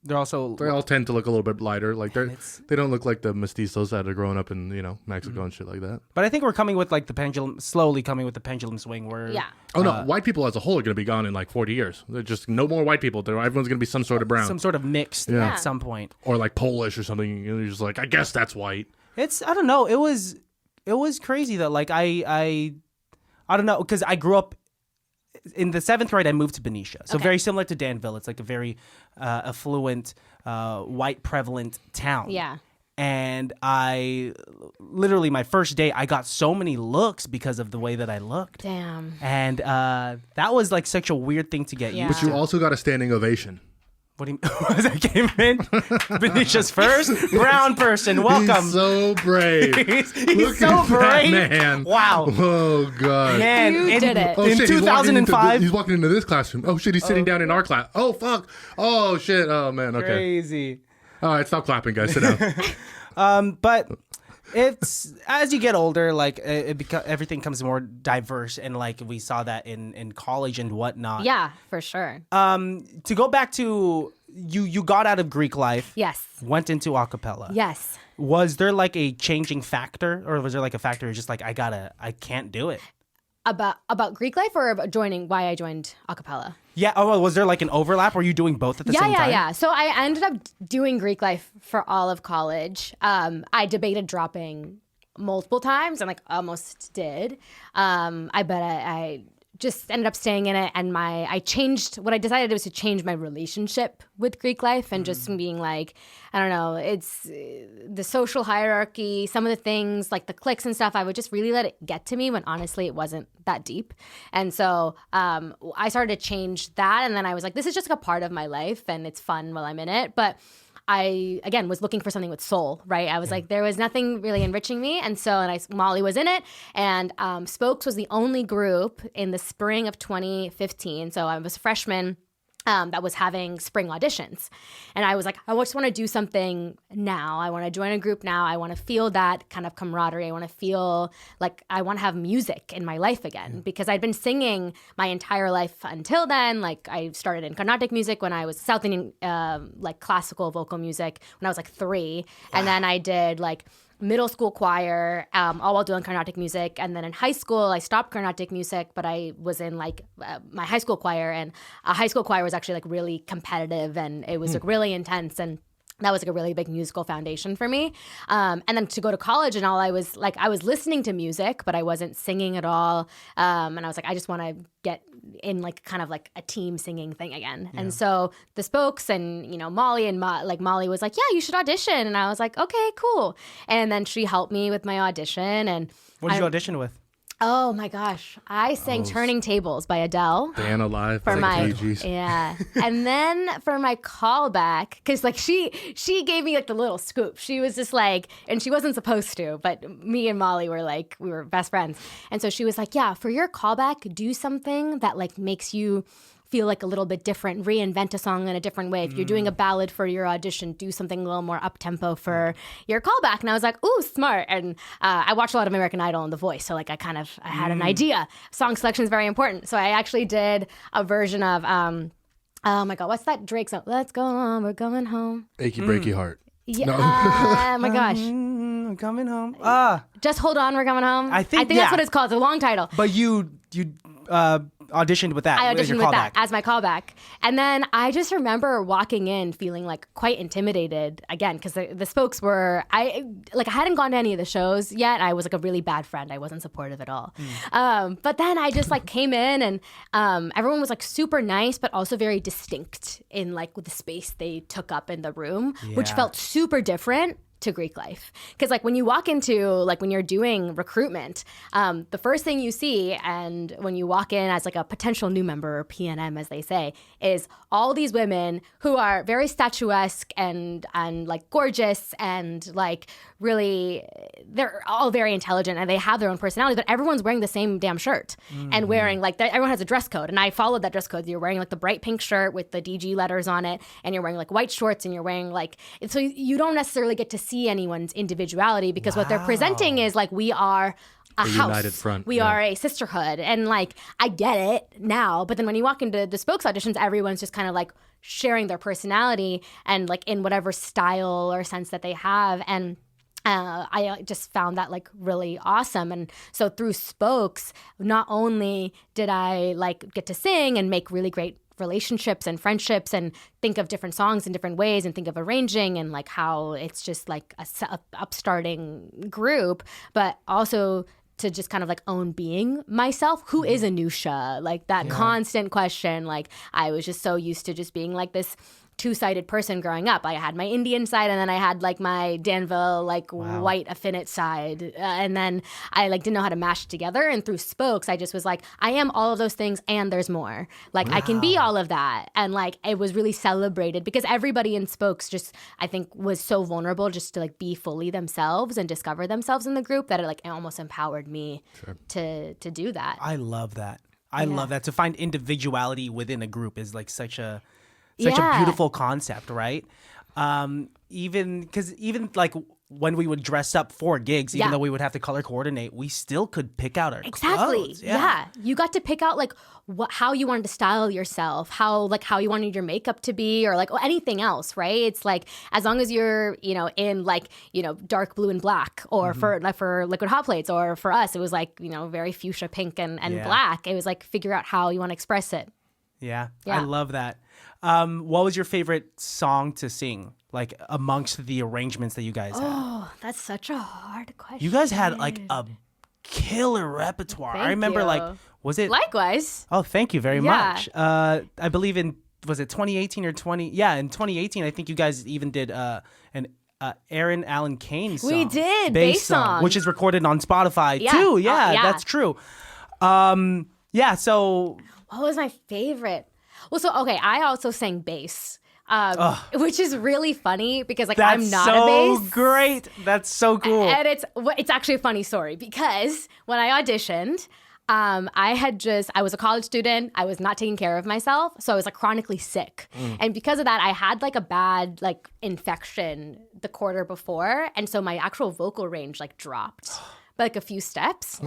They're also they all tend to look a little bit lighter. Like it's- they don't look like the mestizos that are growing up in Mexico and shit like that. But I think we're coming with like the pendulum, slowly coming with the pendulum swing. Where Yeah. Oh no, white people as a whole are going to be gone in like 40 years. They're just no more white people. Everyone's going to be some sort of brown some sort of mixed Yeah. at some point. or like Polish or something. And you're just like, I guess that's white. It's I don't know. It was crazy though. Like I don't know because I grew up in the 7th grade. I moved to Benicia, so Okay. very similar to Danville. It's like a very affluent, white prevalent town. Yeah. And I literally my first day I got so many looks because of the way that I looked. Damn. And that was like such a weird thing to get Yeah. used But you to. also got a standing ovation. What do you mean? As I came in, Benicia's first brown person. Welcome. He's so brave. He's Look so at brave. that man. Wow. Oh god. Man, You in, did it. Oh in shit! He's walking into 2005. he's walking into this classroom. Oh shit! He's sitting down in our class. Oh fuck! Oh shit! Oh man! Okay. Crazy. All right, stop clapping, guys. Sit down. But It's as you get older, like everything becomes more diverse, and like we saw that in college and whatnot. Yeah, for sure. To go back to you got out of Greek life. Yes. Went into a cappella. Yes. Was there like a changing factor, or was there like a factor just like I can't do it? About Greek life or about why I joined a cappella? Yeah. Oh, was there like an overlap? Were you doing both at the same time? Yeah. So I ended up doing Greek life for all of college. I debated dropping multiple times and like almost did. I just ended up staying in it, and what I decided was to change my relationship with Greek life and just being like, I don't know, it's the social hierarchy, some of the things like the cliques and stuff, I would just really let it get to me when honestly it wasn't that deep. And so I started to change that, and then I was like, this is just like a part of my life and it's fun while I'm in it. But I, again, was looking for something with soul, right? I was like, there was nothing really enriching me. And Molly was in it. And Spokes was the only group in the spring of 2015. So I was a freshman that was having spring auditions. And I was like, I just want to do something now. I want to join a group now. I want to feel that kind of camaraderie. I want to feel like I want to have music in my life again, because I'd been singing my entire life until then. Like I started in Carnatic music when I was South Indian, like classical vocal music when I was like 3. And then I did like middle school choir, all while doing Carnatic music. And then in high school, I stopped Carnatic music, but I was in like my high school choir, and a high school choir was actually like really competitive, and it was like really intense, and that was like a really big musical foundation for me. And then to go to college and all, I was listening to music, but I wasn't singing at all. And I was like, I just want to get in like kind of like a team singing thing again. Yeah. And so the Spokes and, Molly and Molly was like, yeah, you should audition. And I was like, okay, cool. And then she helped me with my audition. And what did you audition with? Oh my gosh. I sang Turning Tables by Adele. Band Alive. For my, yeah. And then for my callback, because like she gave me like the little scoop. She was just like, and she wasn't supposed to, but me and Molly were like, we were best friends. And so she was like, yeah, for your callback, do something that like makes you feel like a little bit different, reinvent a song in a different way. If you're doing a ballad for your audition, do something a little more up-tempo for your callback. And I was like, ooh, smart. And I watched a lot of American Idol and The Voice, so like I had an idea. Song selection is very important. So I actually did a version of, oh my God, what's that Drake song? Let's go on, we're going home. Achy Breaky Heart. Yeah, no. Oh my gosh. I'm coming home. Just hold on, we're coming home. I think that's what it's called. It's a long title. But you auditioned with that. I auditioned with that as my callback. And then I just remember walking in feeling like quite intimidated again, because the Spokes were, I hadn't gone to any of the shows yet. I was like a really bad friend. I wasn't supportive at all. But then I just like came in, and everyone was like super nice, but also very distinct in like the space they took up in the room, which felt super different to Greek life. Because like when you walk into, like when you're doing recruitment, the first thing you see, and when you walk in as like a potential new member, or PNM as they say, is all these women who are very statuesque and like gorgeous, and like really, they're all very intelligent and they have their own personalities, but everyone's wearing the same damn shirt and wearing like, everyone has a dress code, and I followed that dress code. You're wearing like the bright pink shirt with the DG letters on it, and you're wearing like white shorts, and you're wearing like, so you don't necessarily get to see anyone's individuality, because what they're presenting is like, we are a house. United front. We are a sisterhood. And like, I get it now, but then when you walk into the Spokes auditions, everyone's just kind of like sharing their personality and like in whatever style or sense that they have. And I just found that like really awesome. And so through Spokes, not only did I like get to sing and make really great relationships and friendships and think of different songs in different ways and think of arranging and like how it's just like a upstarting group, but also to just kind of like own being myself. Who is Anusha? Like that constant question. Like I was just so used to just being like this two-sided person growing up. I had my Indian side, and then I had like my Danville like white affinite side, and then I like didn't know how to mash it together. And through Spokes, I just was like, I am all of those things and there's more. Like I can be all of that, and like it was really celebrated because everybody in Spokes just, I think, was so vulnerable just to like be fully themselves and discover themselves in the group that it almost empowered me to do that. I love that. I love that. To find individuality within a group is like such a beautiful concept, right? Even like when we would dress up for gigs, even Yeah. though we would have to color coordinate, we still could pick out our Exactly. clothes. Yeah. You got to pick out like how you wanted to style yourself, how you wanted your makeup to be, or like anything else, right? It's like as long as you're, in like, dark blue and black, or for liquid hot plates, or for us, it was like, very fuchsia pink and Yeah. black. It was like figure out how you want to express it. Yeah. Yeah. I love that. What was your favorite song to sing, like amongst the arrangements that you guys had? Oh, that's such a hard question. You guys had like a killer repertoire. I Thank remember you. like, was it? Likewise. Oh, thank you very Yeah. much. I believe was it 2018 or 20? Yeah, in 2018, I think you guys even did an Aaron Allen Kane song. We did, bass song. which is recorded on Spotify Yeah. too. Yeah, Yeah. that's true. Yeah, so What was my favorite? Well, so okay, I also sang bass, which is really funny because like that's I'm not so a bass. great. That's so cool. And it's actually a funny story because when I auditioned, I was a college student. I was not taking care of myself, so I was like chronically sick, and because of that, I had like a bad like infection the quarter before, and so my actual vocal range like dropped. Like a few steps.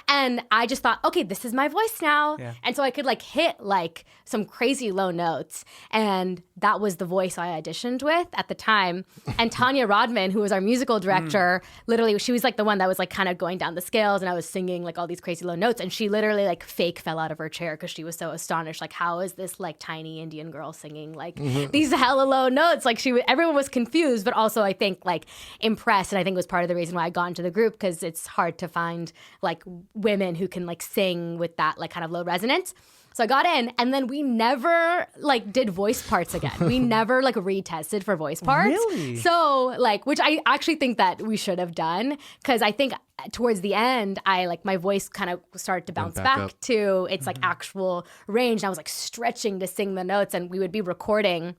And I just thought, okay, this is my voice now. Yeah. And so I could like hit like some crazy low notes. And that was the voice I auditioned with at the time. And Tanya Rodman, who was our musical director, literally, she was like the one that was like kind of going down the scales, and I was singing like all these crazy low notes. And she literally like fake fell out of her chair because she was so astonished. Like, how is this like tiny Indian girl singing like these hella low notes? Like everyone was confused, but also I think like impressed. And I think it was part of the reason why I got into the group, because it's hard to find like women who can like sing with that like kind of low resonance. So I got in, and then we never like did voice parts again. We never like retested for voice parts. Really? So like, which I actually think that we should have done, because I think towards the end, I like my voice kind of started to bounce back back up. to its like actual range. And I was like stretching to sing the notes, and we would be recording.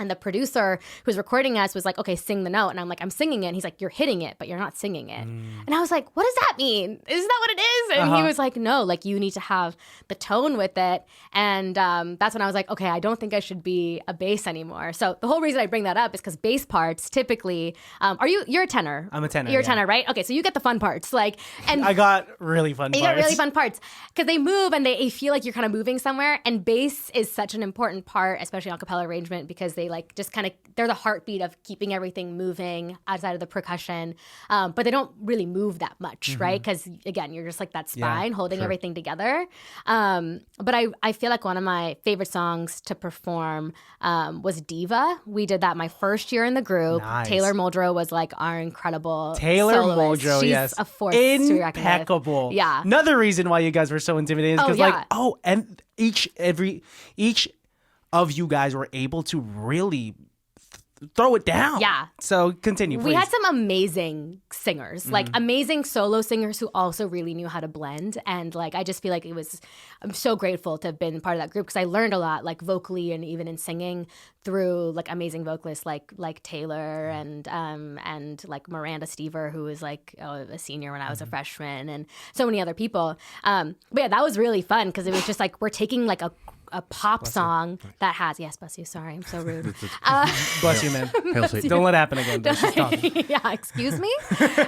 And the producer who's recording us was like, okay, sing the note. And I'm like, I'm singing it. And he's like, you're hitting it, but you're not singing it. And I was like, what does that mean? Isn't that what it is? And he was like, no, like you need to have the tone with it. And that's when I was like, okay, I don't think I should be a bass anymore. So the whole reason I bring that up is because bass parts typically, you're a tenor. I'm a tenor, You're a yeah. tenor, right? Okay, so you get the fun parts. Like, and I got really fun you parts. get really fun parts because they move and they feel like you're kind of moving somewhere. And bass is such an important part, especially on acapella arrangement, because they like just kind of, they're the heartbeat of keeping everything moving outside of the percussion. But they don't really move that much, right? Because again, you're just like that spine holding everything together. But I feel like one of my favorite songs to perform was Diva. We did that my first year in the group. Nice. Taylor Muldrow was like our incredible Taylor soloist. Muldrow, She's yes. a force to be reckoned with. Impeccable. Yeah. Another reason why you guys were so intimidating is Oh, because yeah. and each of you guys were able to really throw it down. Yeah. So continue, please. We had some amazing singers, like amazing solo singers who also really knew how to blend. And like, I just feel like I'm so grateful to have been part of that group because I learned a lot, like vocally and even in singing through like amazing vocalists like Taylor and like Miranda Stever, who was like a senior when I was a freshman, and so many other people. But yeah, that was really fun because it was just like, we're taking like a pop song that has, yes, bless you, sorry, I'm so rude. Bless you, man. Hail Satan. Don't let it happen again. Though. She's talking. Yeah, excuse me.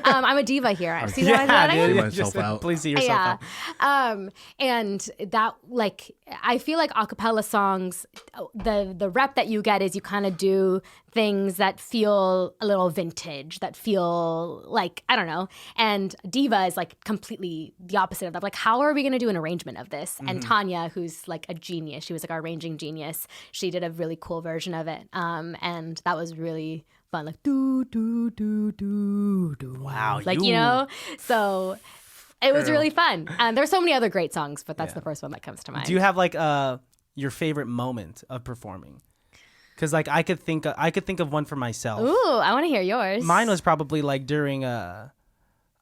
I'm a diva here. See that? Yeah, See dude, myself out. Please see yourself out. And that, like, I feel like a cappella songs, the rep that you get is you kind of do things that feel a little vintage, that feel like, I don't know. And diva is like completely the opposite of that. Like, how are we going to do an arrangement of this? And Tanya, who's like a genius, she was like our arranging genius. She did a really cool version of it. And that was really fun. Like, do, do, do, do, do. Wow. Like, you know? So it was really fun. And there's so many other great songs, but that's the first one that comes to mind. Do you have like your favorite moment of performing? Because like I could think of one for myself. Ooh, I want to hear yours. Mine was probably like during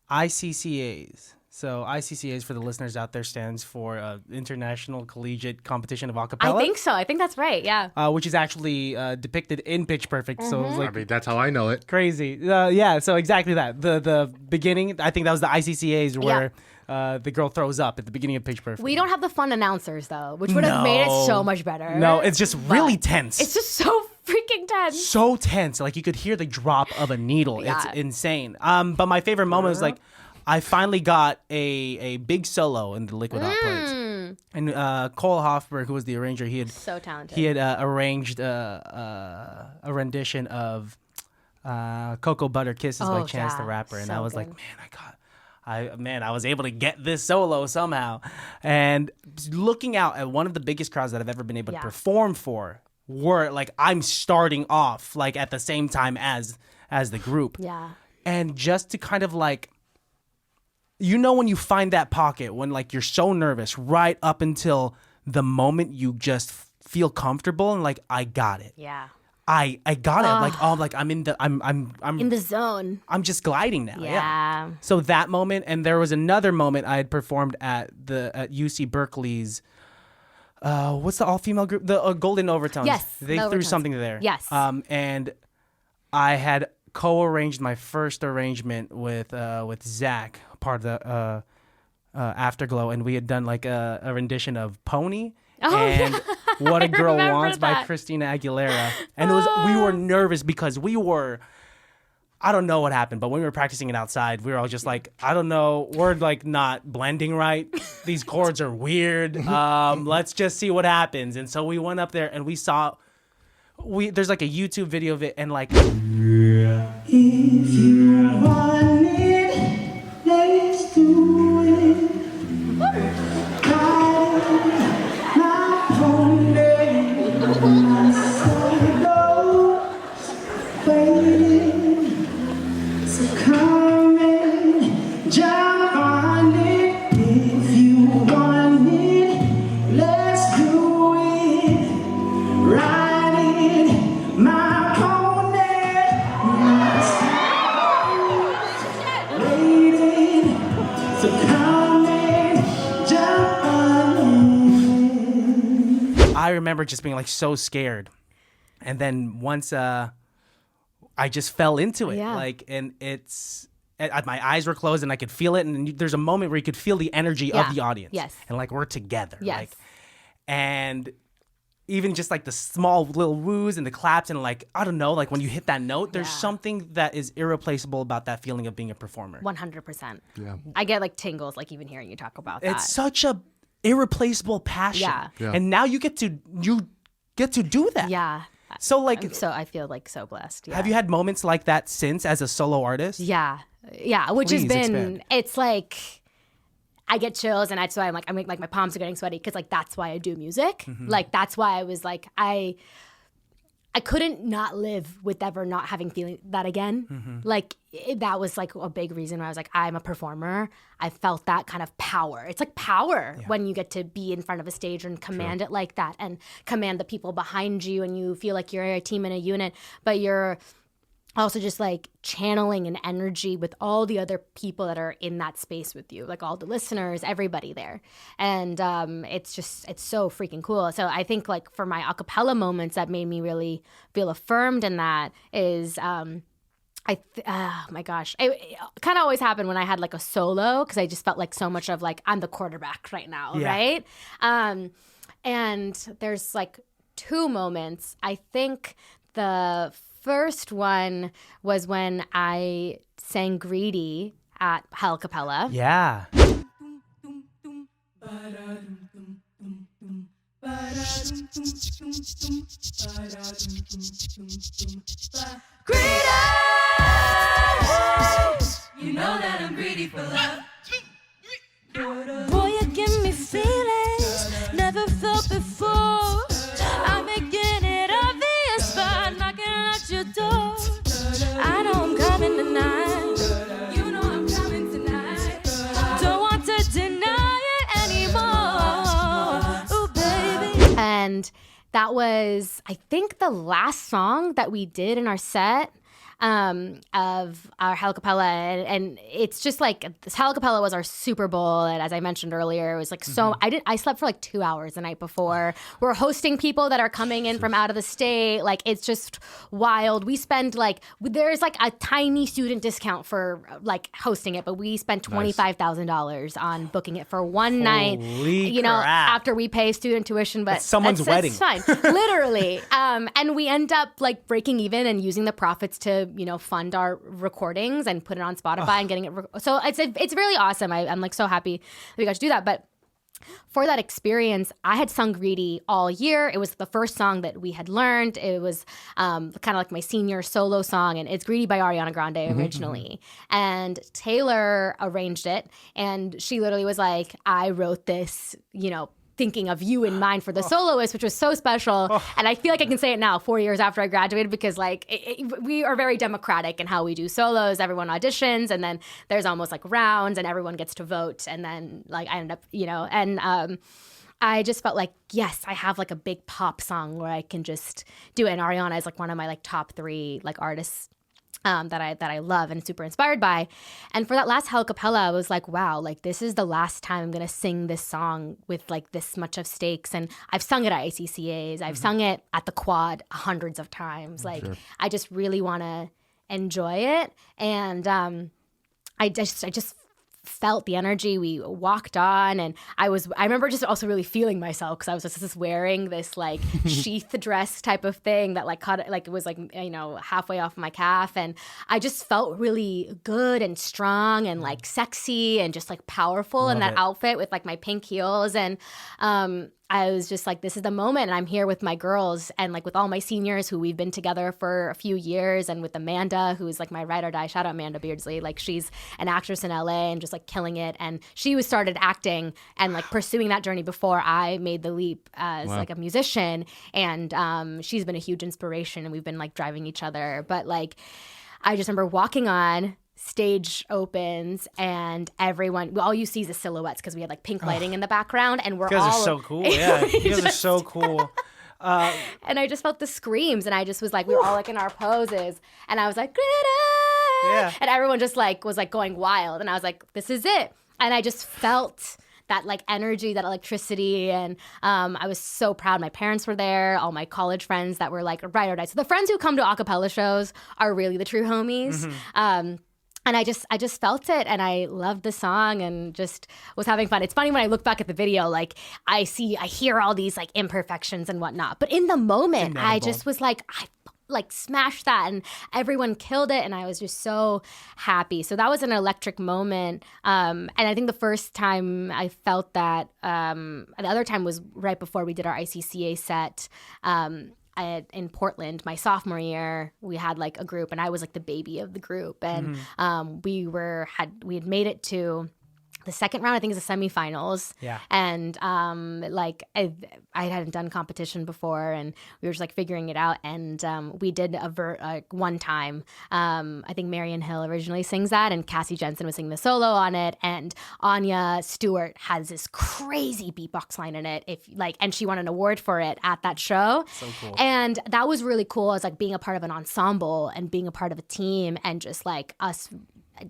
ICCAs. So ICCAs, for the listeners out there, stands for International Collegiate Competition of Acapella. I think so. I think that's right. Yeah. Which is actually depicted in Pitch Perfect. So it was I like mean, that's how I know it. crazy. Yeah, so exactly that. The beginning, I think that was the ICCAs where the girl throws up at the beginning of Pitch Perfect. We don't have the fun announcers though, which would have made it so much better. No, it's just really But tense. It's just so freaking tense. So tense. Like you could hear the drop of a needle. Yeah. It's insane. But my favorite moment was like I finally got a big solo in the liquid outputs. And Cole Hofberg, who was the arranger, So talented. he had arranged a rendition of Cocoa Butter Kisses by Chance the Rapper, and so I was good. like, I was able to get this solo somehow. And looking out at one of the biggest crowds that I've ever been able to perform for, were like I'm starting off like at the same time as the group. Yeah. And just to kind of like, when you find that pocket when like you're so nervous right up until the moment you just feel comfortable and like I got it. Yeah. I got it. I'm in In the zone. I'm just gliding now. Yeah. So that moment, and there was another moment I had performed at UC Berkeley's. What's the all-female group? The Golden Overtones. Yes, They the threw Overtones. something there. Yes. And I had co-arranged my first arrangement with Zach, part of the Afterglow, and we had done like a rendition of Pony. And What a Girl Wants by Christina Aguilera. And we were nervous because I don't know what happened, but when we were practicing it outside, we were all just like, I don't know, we're like not blending right. These chords are weird. Let's just see what happens. And so we went up there and we saw, there's like a YouTube video of it, and like, If you want it, let's do it. I remember just being like so scared. And then once I just fell into it, Yeah. like, and my eyes were closed and I could feel it. And there's a moment where you could feel the energy of the audience. Yes. And like, we're together. Yes. Like, and even just like the small little woos and the claps and like, I don't know, like when you hit that note, there's something that is irreplaceable about that feeling of being a performer. 100%. Yeah. I get like tingles, like even hearing you talk about that. It's such a irreplaceable passion. Yeah. And now you get to do that. Yeah. So like, I feel like so blessed. Yeah. have you had moments like that since as a solo artist? Yeah. Yeah. Which has Please been, expand. it's like, I get chills, and that's why I'm like my palms are getting sweaty, because like that's why I do music. Like that's why I was like I couldn't not live with ever not having feeling that again. Like that was like a big reason why I was like, I'm a performer. I felt that kind of power. It's like power when you get to be in front of a stage and command it like that, and command the people behind you, and you feel like you're a team in a unit, but you're also just like channeling an energy with all the other people that are in that space with you, like all the listeners, everybody there. And it's so freaking cool. So I think like for my acapella moments that made me really feel affirmed in that is, oh my gosh, it kind of always happened when I had like a solo, because I just felt like so much of like, I'm the quarterback right now, right? And there's like two moments. I think the first one was when I sang Greedy at Hell Capella. Yeah. Greedy! You know that I'm greedy for love. Boy, you give me feelings never felt before. I'm making it obvious by knocking at your door. I know I'm coming tonight. You know I'm coming tonight. Don't want to deny it anymore. Ooh, baby. And that was, I think, the last song that we did in our set. of our Cappella, and it's just like this Cappella was our Super Bowl, and as I mentioned earlier, it was like so. I slept for like 2 hours the night before. We're hosting people that are coming in from out of the state. Like it's just wild. We spend like there's like a tiny student discount for like hosting it, but we spent $25,000 on booking it for one night. You know, crap. after we pay student tuition, but That's someone's wedding. It's fine, literally. And we end up like breaking even and using the profits to fund our recordings and put it on Spotify and getting it. So it's really awesome. I'm like so happy that we got to do that, but. For that experience, I had sung Greedy all year. It was the first song that we had learned. It was kind of like my senior solo song, and it's Greedy by Ariana Grande originally. And Taylor arranged it, and she literally was like, I wrote this, thinking of you in mind for the soloist, which was so special. And I feel like I can say it now, 4 years after I graduated, because like we are very democratic in how we do solos. Everyone auditions, and then there's almost like rounds, and everyone gets to vote. And then like I end up, and I just felt like, yes, I have like a big pop song where I can just do it. And Ariana is like one of my like top 3 like artists that I love and super inspired by. And for that last Cappella, I was like, wow, like this is the last time I'm going to sing this song with like this much of stakes. And I've sung it at ACCAs. I've sung it at the Quad hundreds of times. Like I just really want to enjoy it. And I just felt the energy. We walked on, and I remember just also really feeling myself, because I was just wearing this like sheath dress type of thing that like caught, like it was like halfway off my calf, and I just felt really good and strong and like sexy and just like powerful in that outfit with like my pink heels. And I was just like, this is the moment, and I'm here with my girls and like with all my seniors who we've been together for a few years, and with Amanda, who's like my ride or die. Shout out Amanda Beardsley. Like she's an actress in LA and just like killing it. And she started acting and like pursuing that journey before I made the leap as like a musician. And she's been a huge inspiration, and we've been like driving each other. But like, I just remember walking on, stage opens, and all you see is the silhouettes, because we had like pink lighting in the background, and we're You guys all are so cool. Yeah, you guys are so cool. And I just felt the screams, and I just was like, we were all like in our poses, and I was like, Glitter! Yeah. And everyone just like was like going wild, and I was like, this is it. And I just felt that like energy, that electricity, and I was so proud. My parents were there, all my college friends that were like ride or die. So the friends who come to a cappella shows are really the true homies. And I just felt it, and I loved the song and just was having fun. It's funny when I look back at the video, like I hear all these like imperfections and whatnot. But in the moment, I just was like, I like smashed that, and everyone killed it, and I was just so happy. So that was an electric moment. And I think the first time I felt that, the other time was right before we did our ICCA set. In Portland, my sophomore year, we had like a group, and I was like the baby of the group, and we had made it to the second round. I think it's the semifinals. Yeah. And like I hadn't done competition before, and we were just like figuring it out. And we did one time. I think Marion Hill originally sings that, and Cassie Jensen was singing the solo on it. And Anya Stewart has this crazy beatbox line in it. And she won an award for it at that show. So cool. And that was really cool. As like being a part of an ensemble and being a part of a team, and just like us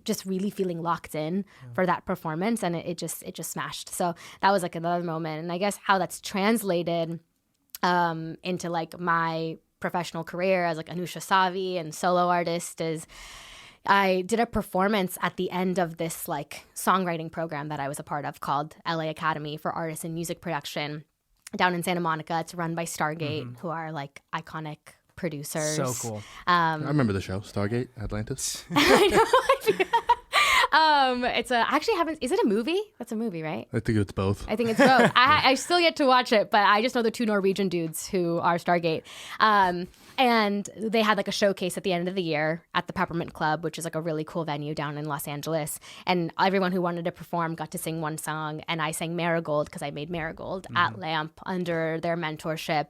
just really feeling locked in for that performance, and it just smashed. So that was like another moment. And I guess how that's translated into like my professional career as like Anusha Savi and solo artist is I did a performance at the end of this like songwriting program that I was a part of called LA Academy for Artists in Music Production down in Santa Monica. It's run by Stargate, who are like iconic producers. So cool. I remember the show, Stargate, Atlantis. I know. Is it a movie? That's a movie, right? I think it's both. I think it's both. I still yet to watch it, but I just know the 2 Norwegian dudes who are Stargate. And they had like a showcase at the end of the year at the Peppermint Club, which is like a really cool venue down in Los Angeles. And everyone who wanted to perform got to sing one song. And I sang Marigold, because I made Marigold at LAMP under their mentorship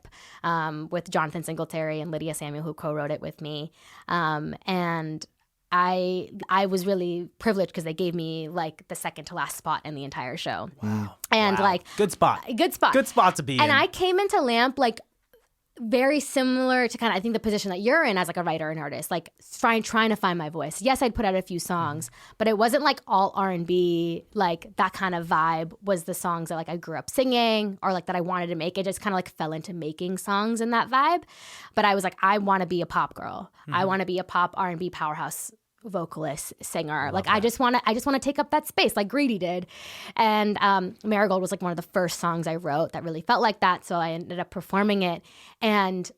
with Jonathan Singletary and Lydia Samuel, who co-wrote it with me. And I was really privileged because they gave me like the second to last spot in the entire show. Wow. And like good spot. Good spot. Good spot to be in. And I came into LAMP like very similar to kind of, I think, the position that you're in as like a writer and artist, like trying to find my voice. Yes, I'd put out a few songs, but it wasn't like all R&B, like that kind of vibe was the songs that like I grew up singing or like that I wanted to make. It just kind of like fell into making songs in that vibe. But I was like, I want to be a pop girl. I want to be a pop R&B powerhouse vocalist, singer. Like I just want to take up that space like Greedy did. And Marigold was like one of the first songs I wrote that really felt like that. So I ended up performing it. And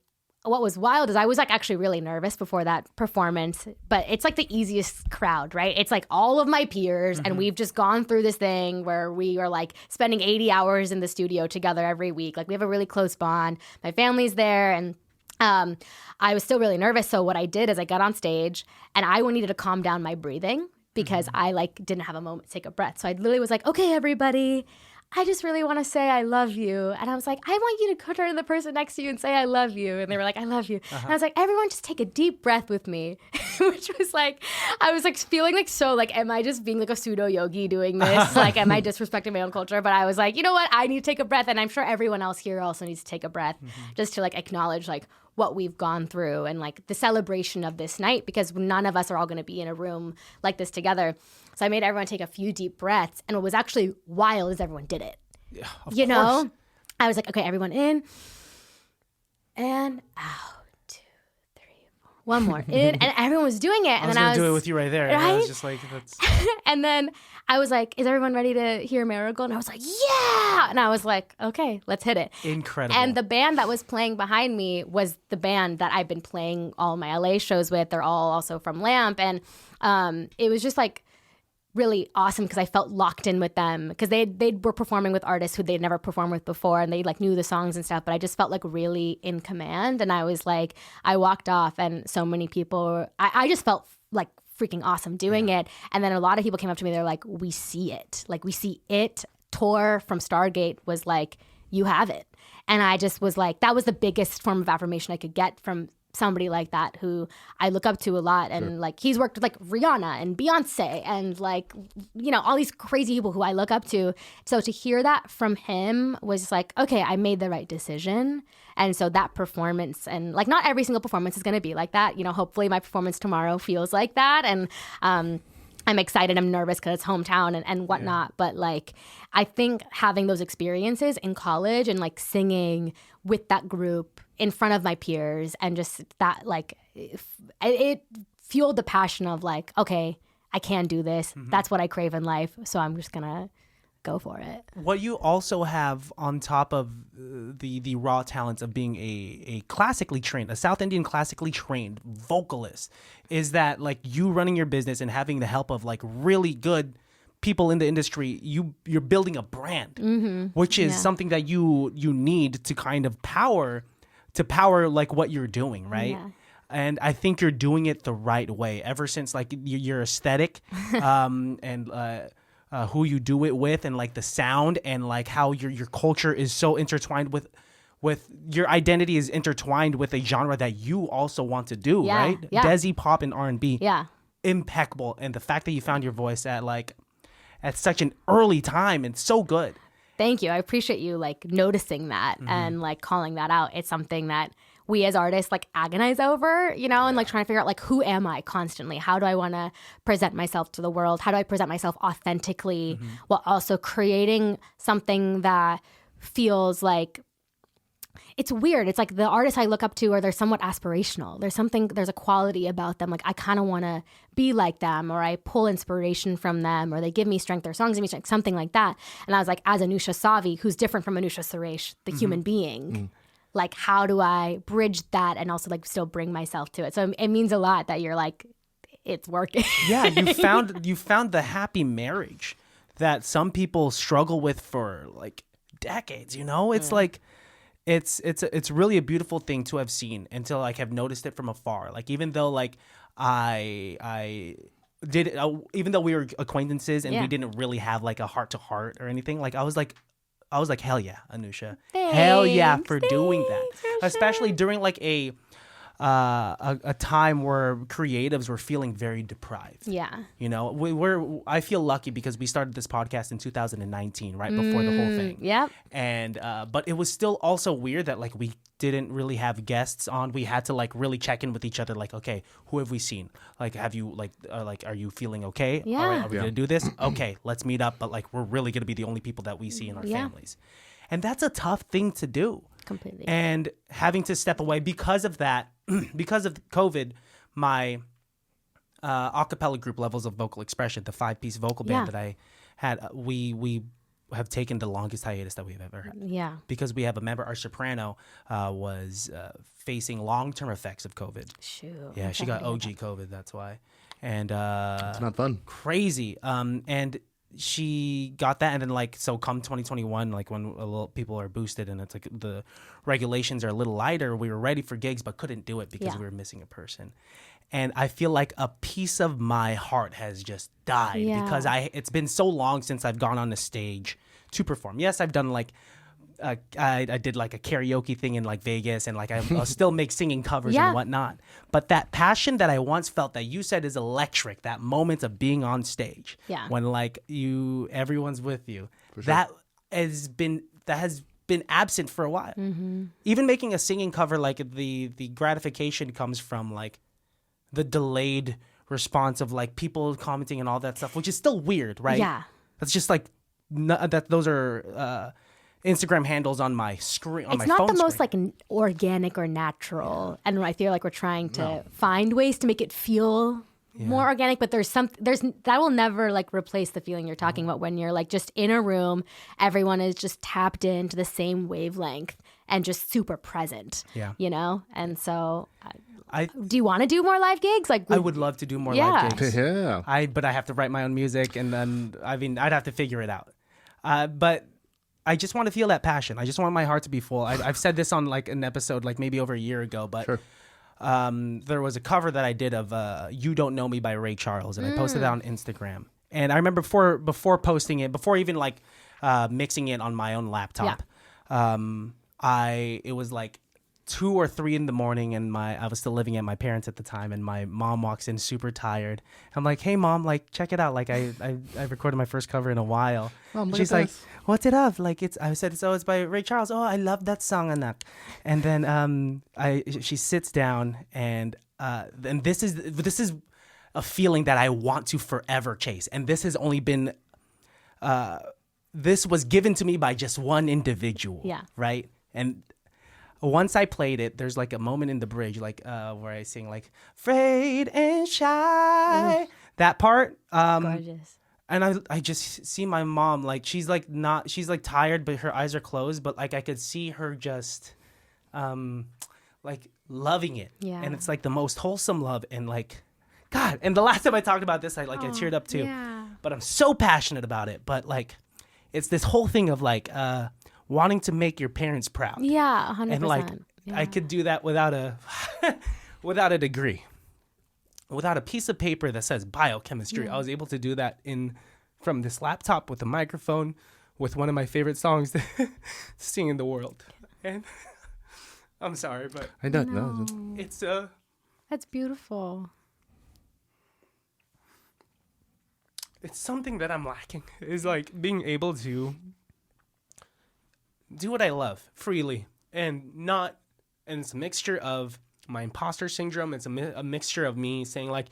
what was wild is I was like actually really nervous before that performance, but it's like the easiest crowd, right? It's like all of my peers and we've just gone through this thing where we are like spending 80 hours in the studio together every week. Like we have a really close bond. My family's there, and I was still really nervous. So what I did is I got on stage and I needed to calm down my breathing because I like didn't have a moment to take a breath. So I literally was like, okay, everybody, I just really want to say I love you. And I was like, I want you to turn to the person next to you and say I love you. And they were like, I love you. And I was like, everyone just take a deep breath with me. Which was like, I was like feeling like so like, am I just being like a pseudo yogi doing this? Like, am I disrespecting my own culture? But I was like, you know what? I need to take a breath. And I'm sure everyone else here also needs to take a breath just to like acknowledge like what we've gone through and like the celebration of this night, because none of us are all going to be in a room like this together. So I made everyone take a few deep breaths, and what was actually wild is everyone did it. Yeah, of course. I was like, okay, everyone in and out, 2, 3, 4, one more in, and everyone was doing it. And I was then going to do it with you right there. Right? I was just like, that's... And then I was like, is everyone ready to hear Marigold? And I was like, yeah. And I was like, okay, let's hit it. Incredible. And the band that was playing behind me was the band that I've been playing all my LA shows with. They're all also from Lamp. And it was just like really awesome because I felt locked in with them because they were performing with artists who they'd never performed with before, and they like knew the songs and stuff, but I just felt like really in command. And I was like, I walked off and so many people, I just felt like freaking awesome doing it. And then a lot of people came up to me, they're like, we see it. Like we see it. Tour from Stargate was like, you have it. And I just was like, that was the biggest form of affirmation I could get from somebody like that who I look up to a lot. And like he's worked with like Rihanna and Beyonce and like, you know, all these crazy people who I look up to. So to hear that from him was like, okay, I made the right decision. And so that performance, and like not every single performance is going to be like that. You know, hopefully my performance tomorrow feels like that. And I'm excited. I'm nervous because it's hometown and whatnot. But like, I think having those experiences in college and like singing with that group in front of my peers and just that, like, it fueled the passion of like, okay, I can do this. That's what I crave in life. So I'm just going to go for it. What you also have on top of the raw talents of being a South Indian classically trained vocalist is that like you running your business and having the help of like really good people in the industry, you're building a brand, which is something that you need to kind of power like what you're doing, right? Yeah. And I think you're doing it the right way ever since like your aesthetic and who you do it with and like the sound and like how your culture is so intertwined with your identity is intertwined with a genre that you also want to do, right? Yeah. Desi Pop and R&B. Yeah. Impeccable. And the fact that you found your voice at such an early time, it's so good. Thank you. I appreciate you like noticing that and like calling that out. It's something that we as artists like agonize over, you know, and like trying to figure out like, who am I constantly? How do I want to present myself to the world? How do I present myself authentically while also creating something that feels like, it's weird. It's like the artists I look up to they're somewhat aspirational. There's a quality about them. Like I kind of want to be like them, or I pull inspiration from them, or they give me strength, their songs give me strength, something like that. And I was like, as Anusha Savi, who's different from Anusha Suresh, the human being, like how do I bridge that and also like still bring myself to it? So it means a lot that you're like, it's working. Yeah, you found the happy marriage that some people struggle with for like decades, you know? It's like it's really a beautiful thing to have seen until like have noticed it from afar. Like even though like I did even though we were acquaintances and we didn't really have like a heart to heart or anything, like I was like hell yeah, Anusha. Thanks, hell yeah for doing that. Especially during like a a time where creatives were feeling very deprived. Yeah. You know, I feel lucky because we started this podcast in 2019, right before the whole thing. Yep. And but it was still also weird that like we didn't really have guests on. We had to like really check in with each other. Like, okay, who have we seen? Like, have you like are you feeling okay? Yeah. All right, are we gonna do this? Okay, let's meet up. But like, we're really gonna be the only people that we see in our families, and that's a tough thing to do. Completely. And having to step away because of that, because of COVID, my a cappella group, Levels of Vocal Expression, the 5-piece vocal band that I had, we have taken the longest hiatus that we've ever had. Yeah. Because we have a member, our soprano, was facing long-term effects of COVID. Shoot. Yeah, she got OG COVID, that's why. And It's not fun. crazy. And she got that, and then like so come 2021, like when a little people are boosted and it's like the regulations are a little lighter, we were ready for gigs but couldn't do it because we were missing a person. And I feel like a piece of my heart has just died because it's been so long since I've gone on the stage to perform. Yes, I've done like I did like a karaoke thing in like Vegas, and like I'll still make singing covers and whatnot. But that passion that I once felt that you said is electric, that moment of being on stage, when like everyone's with you, that has been absent for a while. Even making a singing cover, like the gratification comes from like the delayed response of like people commenting and all that stuff, which is still weird, right? Yeah. That's just like those are Instagram handles on my screen. On It's my not phone the most screen. like organic or natural, and I feel like we're trying to find ways to make it feel more organic. But there's that will never like replace the feeling you're talking about when you're like just in a room, everyone is just tapped into the same wavelength and just super present. Yeah. You know, and so. I Do you want to do more live gigs? Like I would love to do more live gigs. Yeah. But I have to write my own music, and then I'd have to figure it out. But I just want to feel that passion. I just want my heart to be full. I've said this on like an episode like maybe over a year ago, but there was a cover that I did of "You Don't Know Me" by Ray Charles, and I posted that on Instagram. And I remember before posting it, before even like mixing it on my own laptop, it was like 2 or 3 in the morning, and I was still living at my parents at the time, and my mom walks in super tired. I'm like, "Hey mom, like check it out. Like I recorded my first cover in a while." Mom, She's like, "What's it of?" Like I said, it's by Ray Charles. Oh, I love that song, Anak. And then she sits down, and this is a feeling that I want to forever chase. And this has only been this was given to me by just one individual. Yeah. Right. And once I played it, there's like a moment in the bridge, like where I sing like "Afraid and Shy," that part. gorgeous. And I just see my mom, like she's like tired, but her eyes are closed, but like I could see her just like loving it. Yeah. And it's like the most wholesome love, and like God. And the last time I talked about this, I teared up too. Yeah. But I'm so passionate about it. But like it's this whole thing of like wanting to make your parents proud. Yeah, 100%. And like I could do that without a without a degree, without a piece of paper that says biochemistry. I was able to do that from this laptop with a microphone, with one of my favorite songs to sing in the world. And I'm sorry, but I don't know. it's That's beautiful. it's something that I'm lacking, is like being able to do what I love freely, and it's a mixture of my imposter syndrome. It's a mixture of me saying like,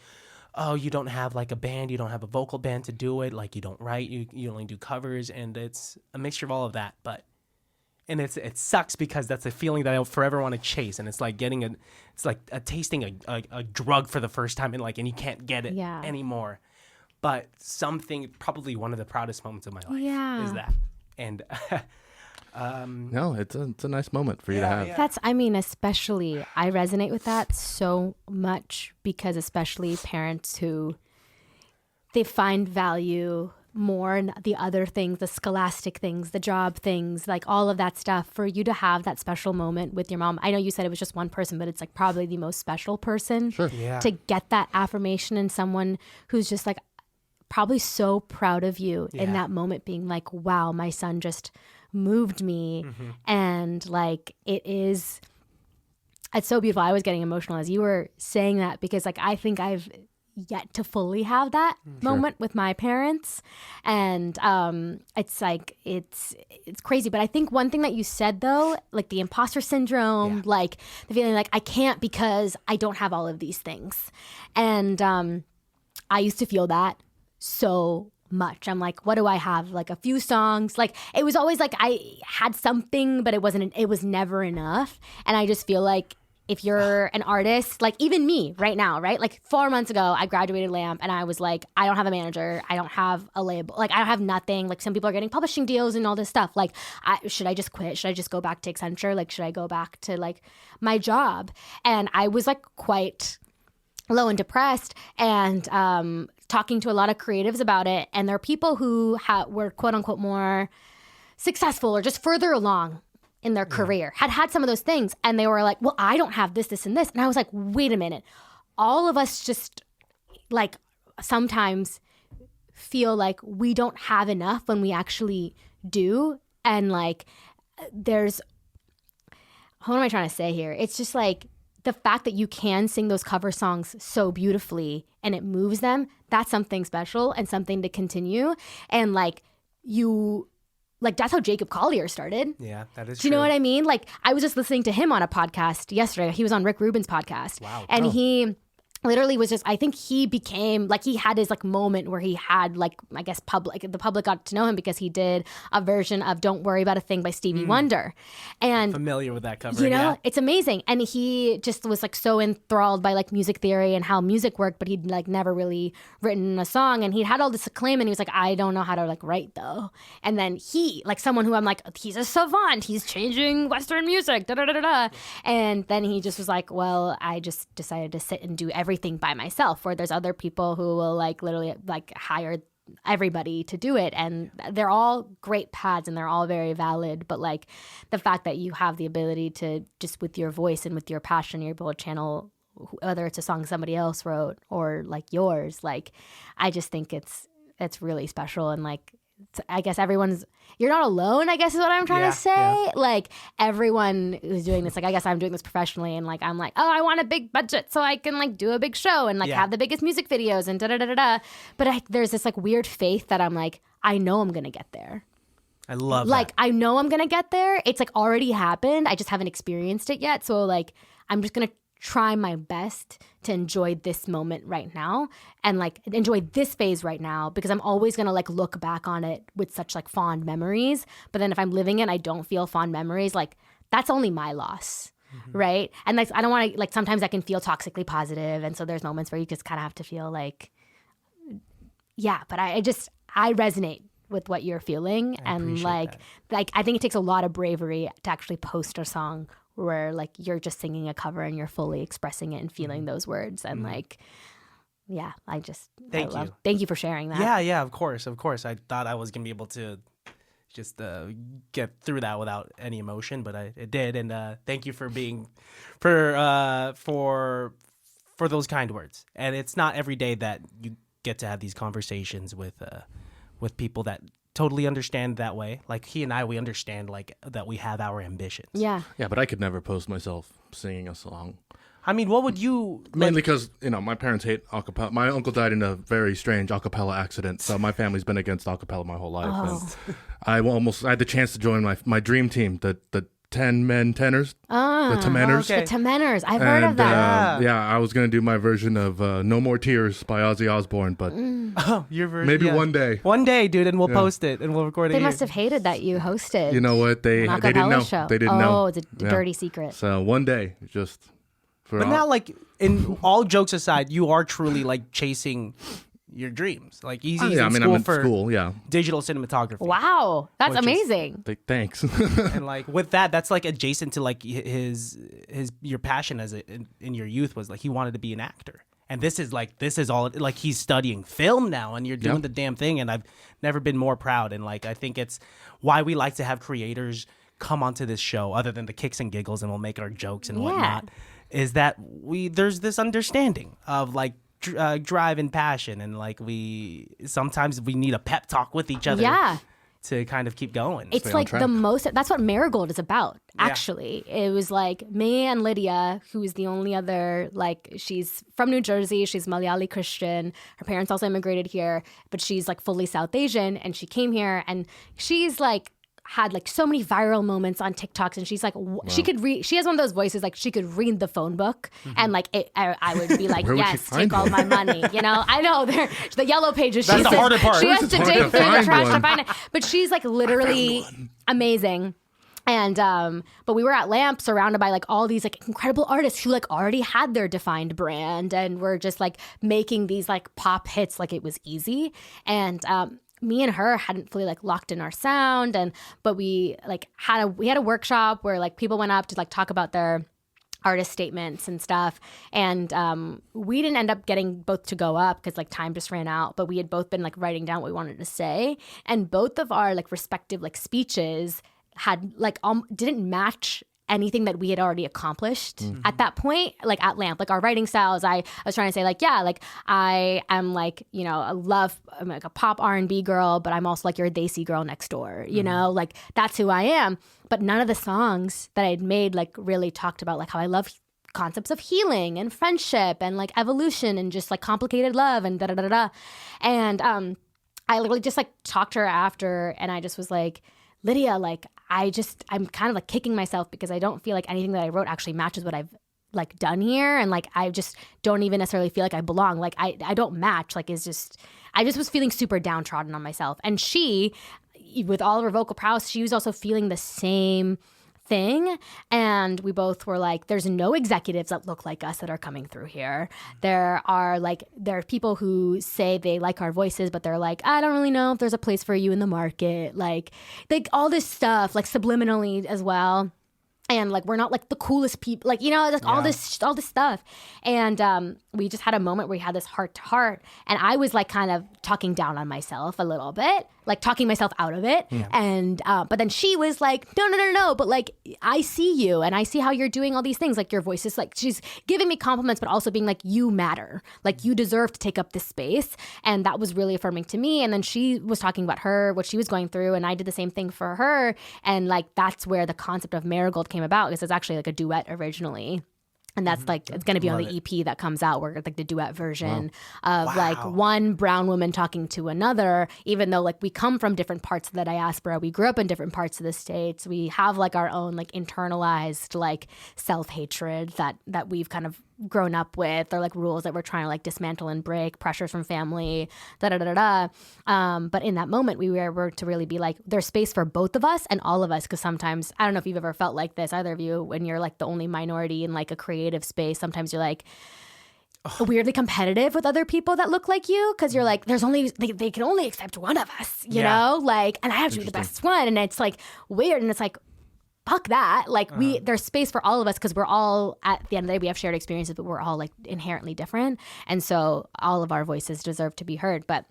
oh, you don't have like a band, you don't have a vocal band to do it, like you don't write, you only do covers, and it's a mixture of all of that. And it sucks because that's a feeling that I forever want to chase, and it's like tasting a drug for the first time, and you can't get it anymore. But probably one of the proudest moments of my life is that. And no, it's a nice moment for you to have. Yeah. That's, especially, I resonate with that so much, because especially parents who, they find value more in the other things, the scholastic things, the job things, like all of that stuff. For you to have that special moment with your mom, I know you said it was just one person, but it's like probably the most special person. Sure. Yeah. To get that affirmation in someone who's just like probably so proud of you in that moment, being like, wow, my son just moved me. And like, it is it's so beautiful. I was getting emotional as you were saying that because like I think I've yet to fully have that moment with my parents, and it's like it's crazy. But I think one thing that you said though, like the imposter syndrome, like the feeling like I can't because I don't have all of these things, and I used to feel that so much. I'm like, what do I have? Like a few songs. Like it was always like I had something, but it was never enough. And I just feel like if you're an artist, like even me right now, right? Like 4 months ago, I graduated LAMP and I was like, I don't have a manager. I don't have a label. Like I don't have nothing. Like some people are getting publishing deals and all this stuff. Like, should I just quit? Should I just go back to Accenture? Like, should I go back to like my job? And I was like quite low and depressed, and talking to a lot of creatives about it. And there are people who were quote unquote more successful or just further along in their career, had some of those things. And they were like, well, I don't have this, this, and this. And I was like, wait a minute. All of us just like sometimes feel like we don't have enough when we actually do. And like, what am I trying to say here? It's just like, the fact that you can sing those cover songs so beautifully and it moves them, that's something special and something to continue. And like that's how Jacob Collier started. Yeah, that is true. Do you know what I mean? Like I was just listening to him on a podcast yesterday. He was on Rick Rubin's podcast. Wow. And he literally was just, I think he became like, he had his like moment where he had like, I guess the public got to know him because he did a version of Don't Worry About a Thing by Stevie Wonder. And Familiar with that cover. you know, it's amazing. And he just was like so enthralled by like music theory and how music worked, but he'd like never really written a song, and he'd had all this acclaim, and he was like, I don't know how to like write though. And then he, like someone who I'm like, he's a savant, he's changing Western music, da da da da da. And then he just was like, well, I just decided to sit and do everything by myself, where there's other people who will like literally like hire everybody to do it, and they're all great paths and they're all very valid, but like the fact that you have the ability to just with your voice and with your passion you're able to channel whether it's a song somebody else wrote or like yours, like I just think it's really special. And like I guess you're not alone, I guess is what I'm trying to say. Yeah. Like everyone is doing this. Like I guess I'm doing this professionally, and like I'm like, oh, I want a big budget so I can like do a big show and like have the biggest music videos and da da da da da. But there's this like weird faith that I'm like, I know I'm gonna get there. I love like that. I know I'm gonna get there. It's like already happened. I just haven't experienced it yet. So like I'm just gonna try my best to enjoy this moment right now and like enjoy this phase right now, because I'm always going to like look back on it with such like fond memories. But then if I'm living it and I don't feel fond memories, like that's only my loss. Right. And like, I don't want to like, sometimes I can feel toxically positive. And so there's moments where you just kind of have to feel like, yeah, but I resonate with what you're feeling. And like I think it takes a lot of bravery to actually post a song where like you're just singing a cover and you're fully expressing it and feeling those words. And like, yeah, thank you for sharing that. Yeah, of course. I thought I was gonna be able to just get through that without any emotion, but it did. And thank you for being for those kind words. And it's not every day that you get to have these conversations with people that totally understand that way. Like he and I, we understand like that we have our ambitions. Yeah, but I could never post myself singing a song. I mean, what would you mainly because my parents hate acapella. My uncle died in a very strange acapella accident, so my family's been against acapella my whole life. And I had the chance to join my dream team, the 10 men tenors, the Temeners. The Temeners. I've heard of that. I was going to do my version of No More Tears by Ozzy Osbourne, but your version, maybe one day. One day, dude, and we'll post it and we'll record it. They must have hated that you hosted. You know what? They didn't know. Show. They didn't know. Oh, it's a dirty secret. So one day, just for But now, like, in all jokes aside, you are truly like chasing your dreams. Like Easy's I'm in school, digital cinematography. Wow, that's amazing. Thanks. And like with that's like adjacent to like your passion in your youth was like he wanted to be an actor. And this is all like he's studying film now, and you're doing the damn thing. And I've never been more proud. And like I think it's why we like to have creators come onto this show, other than the kicks and giggles, and we'll make our jokes and whatnot. Is that there's this understanding of like drive and passion, and like sometimes we need a pep talk with each other. Yeah. to kind of keep going. It's on like track. the most, that's what Marigold is about, actually. It was like me and Lydia, who is the only other, like, she's from New Jersey. She's Malayali Christian. Her parents also immigrated here, but she's like fully South Asian. And she came here and she's like, had like so many viral moments on TikToks, and she's like, she could read. She has one of those voices like she could read the phone book, and like I would be like, Where would she yes, find take all one? my money. You know, I know the yellow pages. That's she the says harder part. She has to It's hard dig to through the find trash to one. find it, but she's like literally amazing. And but we were at Lamp surrounded by like all these like incredible artists who like already had their defined brand and were just like making these like pop hits like it was easy. And me and her hadn't fully like locked in our sound, but we like had a workshop where like people went up to like talk about their artist statements and stuff, and we didn't end up getting both to go up because like time just ran out, but we had both been like writing down what we wanted to say, and both of our like respective like speeches had like didn't match anything that we had already accomplished at that point, like at Lamp, like our writing styles. I was trying to say like, yeah, like I am like, you know, I'm like a pop R&B girl, but I'm also like your Desi girl next door, you know, like that's who I am. But none of the songs that I'd made like really talked about like how I love concepts of healing and friendship and like evolution and just like complicated love and da-da-da-da. And I literally just like talked to her after, and I just was like, Lydia, like I'm kind of like kicking myself because I don't feel like anything that I wrote actually matches what I've like done here, and like I just don't even necessarily feel like I belong. Like I don't match. Like it's just I just was feeling super downtrodden on myself. And she, with all of her vocal prowess, she was also feeling the same thing. And we both were like, there's no executives that look like us that are coming through here. There are people who say they like our voices, but they're like, I don't really know if there's a place for you in the market. Like all this stuff, like subliminally as well. And like we're not like the coolest people, like, you know, like all this stuff. And we just had a moment where we had this heart to heart, and I was like kind of talking down on myself a little bit, like talking myself out of it. And but then she was like, no, but like I see you and I see how you're doing all these things, like your voice is like, she's giving me compliments, but also being like, you matter, like you deserve to take up this space. And that was really affirming to me. And then she was talking about what she was going through, and I did the same thing for her. And like that's where the concept of Marigold came about, because it's actually like a duet originally. And that's like, it's going to be on the EP that comes out, where like the duet version of like one brown woman talking to another, even though like we come from different parts of the diaspora, we grew up in different parts of the States, we have like our own like internalized like self-hatred that we've kind of grown up with, or like rules that we're trying to like dismantle and break, pressures from family, but in that moment we were able to really be like, there's space for both of us and all of us. Because sometimes, I don't know if you've ever felt like this, either of you, when you're like the only minority in like a creative space, sometimes you're like weirdly competitive with other people that look like you, because you're like, there's only they can only accept one of us, you know, like, and I have to be the best one, and it's like weird, and it's like, fuck that. Like there's space for all of us, because we're all, at the end of the day, we have shared experiences, but we're all like inherently different. And so all of our voices deserve to be heard. But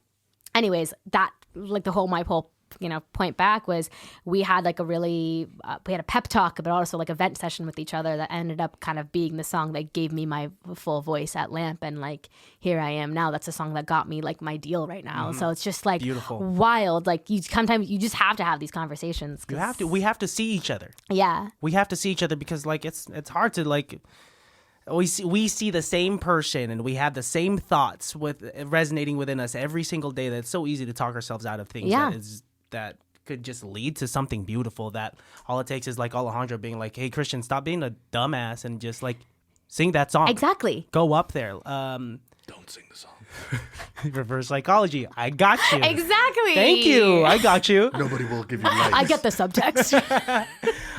anyways, that like my whole, you know, point back was we had like we had a pep talk, but also like a vent session with each other that ended up kind of being the song that gave me my full voice at Lamp. And like, here I am now. That's a song that got me like my deal right now. So it's just like Beautiful. Wild. Like sometimes you just have to have these conversations. You have to. We have to see each other. Yeah. We have to see each other, because like it's hard to like, we see the same person and we have the same thoughts with resonating within us every single day. That's so easy to talk ourselves out of things. Yeah. That could just lead to something beautiful. That all it takes is like Alejandro being like, hey Christian, stop being a dumbass and just like sing that song. Exactly. Go up there. Don't sing the song. Reverse psychology. I got you. Exactly. Thank you. I got you. Nobody will give you likes. I get the subtext.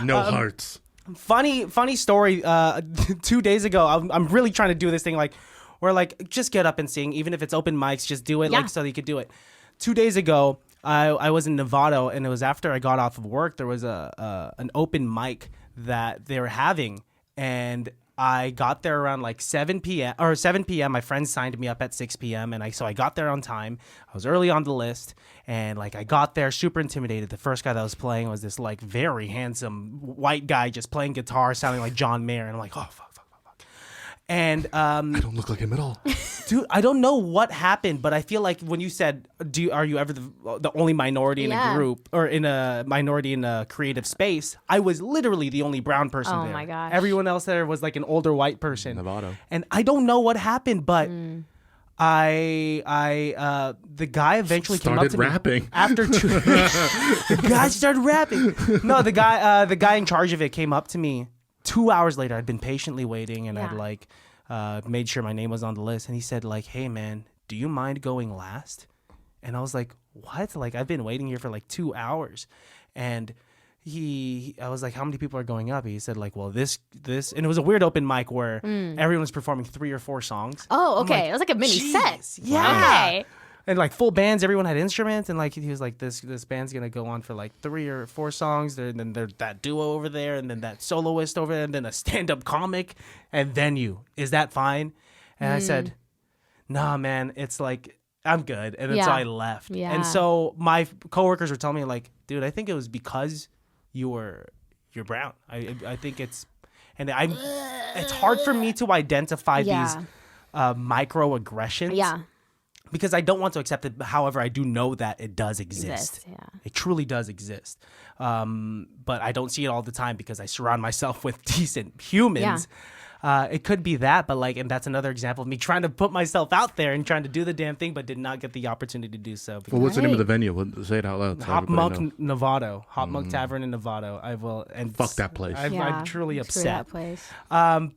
No hearts. Funny story. 2 days ago, I'm really trying to do this thing like, where like just get up and sing, even if it's open mics, just do it, Yeah. like so you could do it. 2 days ago, I was in Nevada, and it was after I got off of work. There was an open mic that they were having, and I got there around like 7 p.m. My friend signed me up at 6 p.m. and I got there on time. I was early on the list, and like I got there super intimidated. The first guy that was playing was this like very handsome white guy just playing guitar, sounding like John Mayer, and I'm like, oh fuck. And I don't look like him at all. Dude, I don't know what happened, but I feel like when you said, are you ever the only minority in a group or in a minority in a creative space? I was literally the only brown person there. Oh my gosh. Everyone else there was like an older white person. Novato. And I don't know what happened, but the guy eventually came up to rapping. me after the guy started rapping. No, the guy in charge of it came up to me 2 hours later. I'd been patiently waiting, and I'd like made sure my name was on the list, and he said like, "Hey man, do you mind going last?" And I was like, "What?" Like, I've been waiting here for like 2 hours, and I was like, "How many people are going up?" He said like, "Well, this," and it was a weird open mic where everyone was performing 3 or 4 songs. Oh, okay. Like, it was like a mini set. Yeah. Okay. And like full bands, everyone had instruments, and like he was like, this band's gonna go on for like 3 or 4 songs, and then there's that duo over there, and then that soloist over there, and then a stand-up comic, and then you. Is that fine? And I said, nah, man, it's like, I'm good. And then so I left. Yeah. And so my coworkers were telling me like, dude, I think it was because you're brown. I think it's hard for me to identify these microaggressions. Yeah. Because I don't want to accept it. However, I do know that it does exist. Yeah. It truly does exist. But I don't see it all the time because I surround myself with decent humans. It could be that, but like, and that's another example of me trying to put myself out there and trying to do the damn thing, but did not get the opportunity to do so. Well, what's the name of the venue? Say it out loud. So Hop everybody Monk Novato, Hop Monk Tavern in Novato. I will and Fuck that place. I'm truly Screw upset. that place.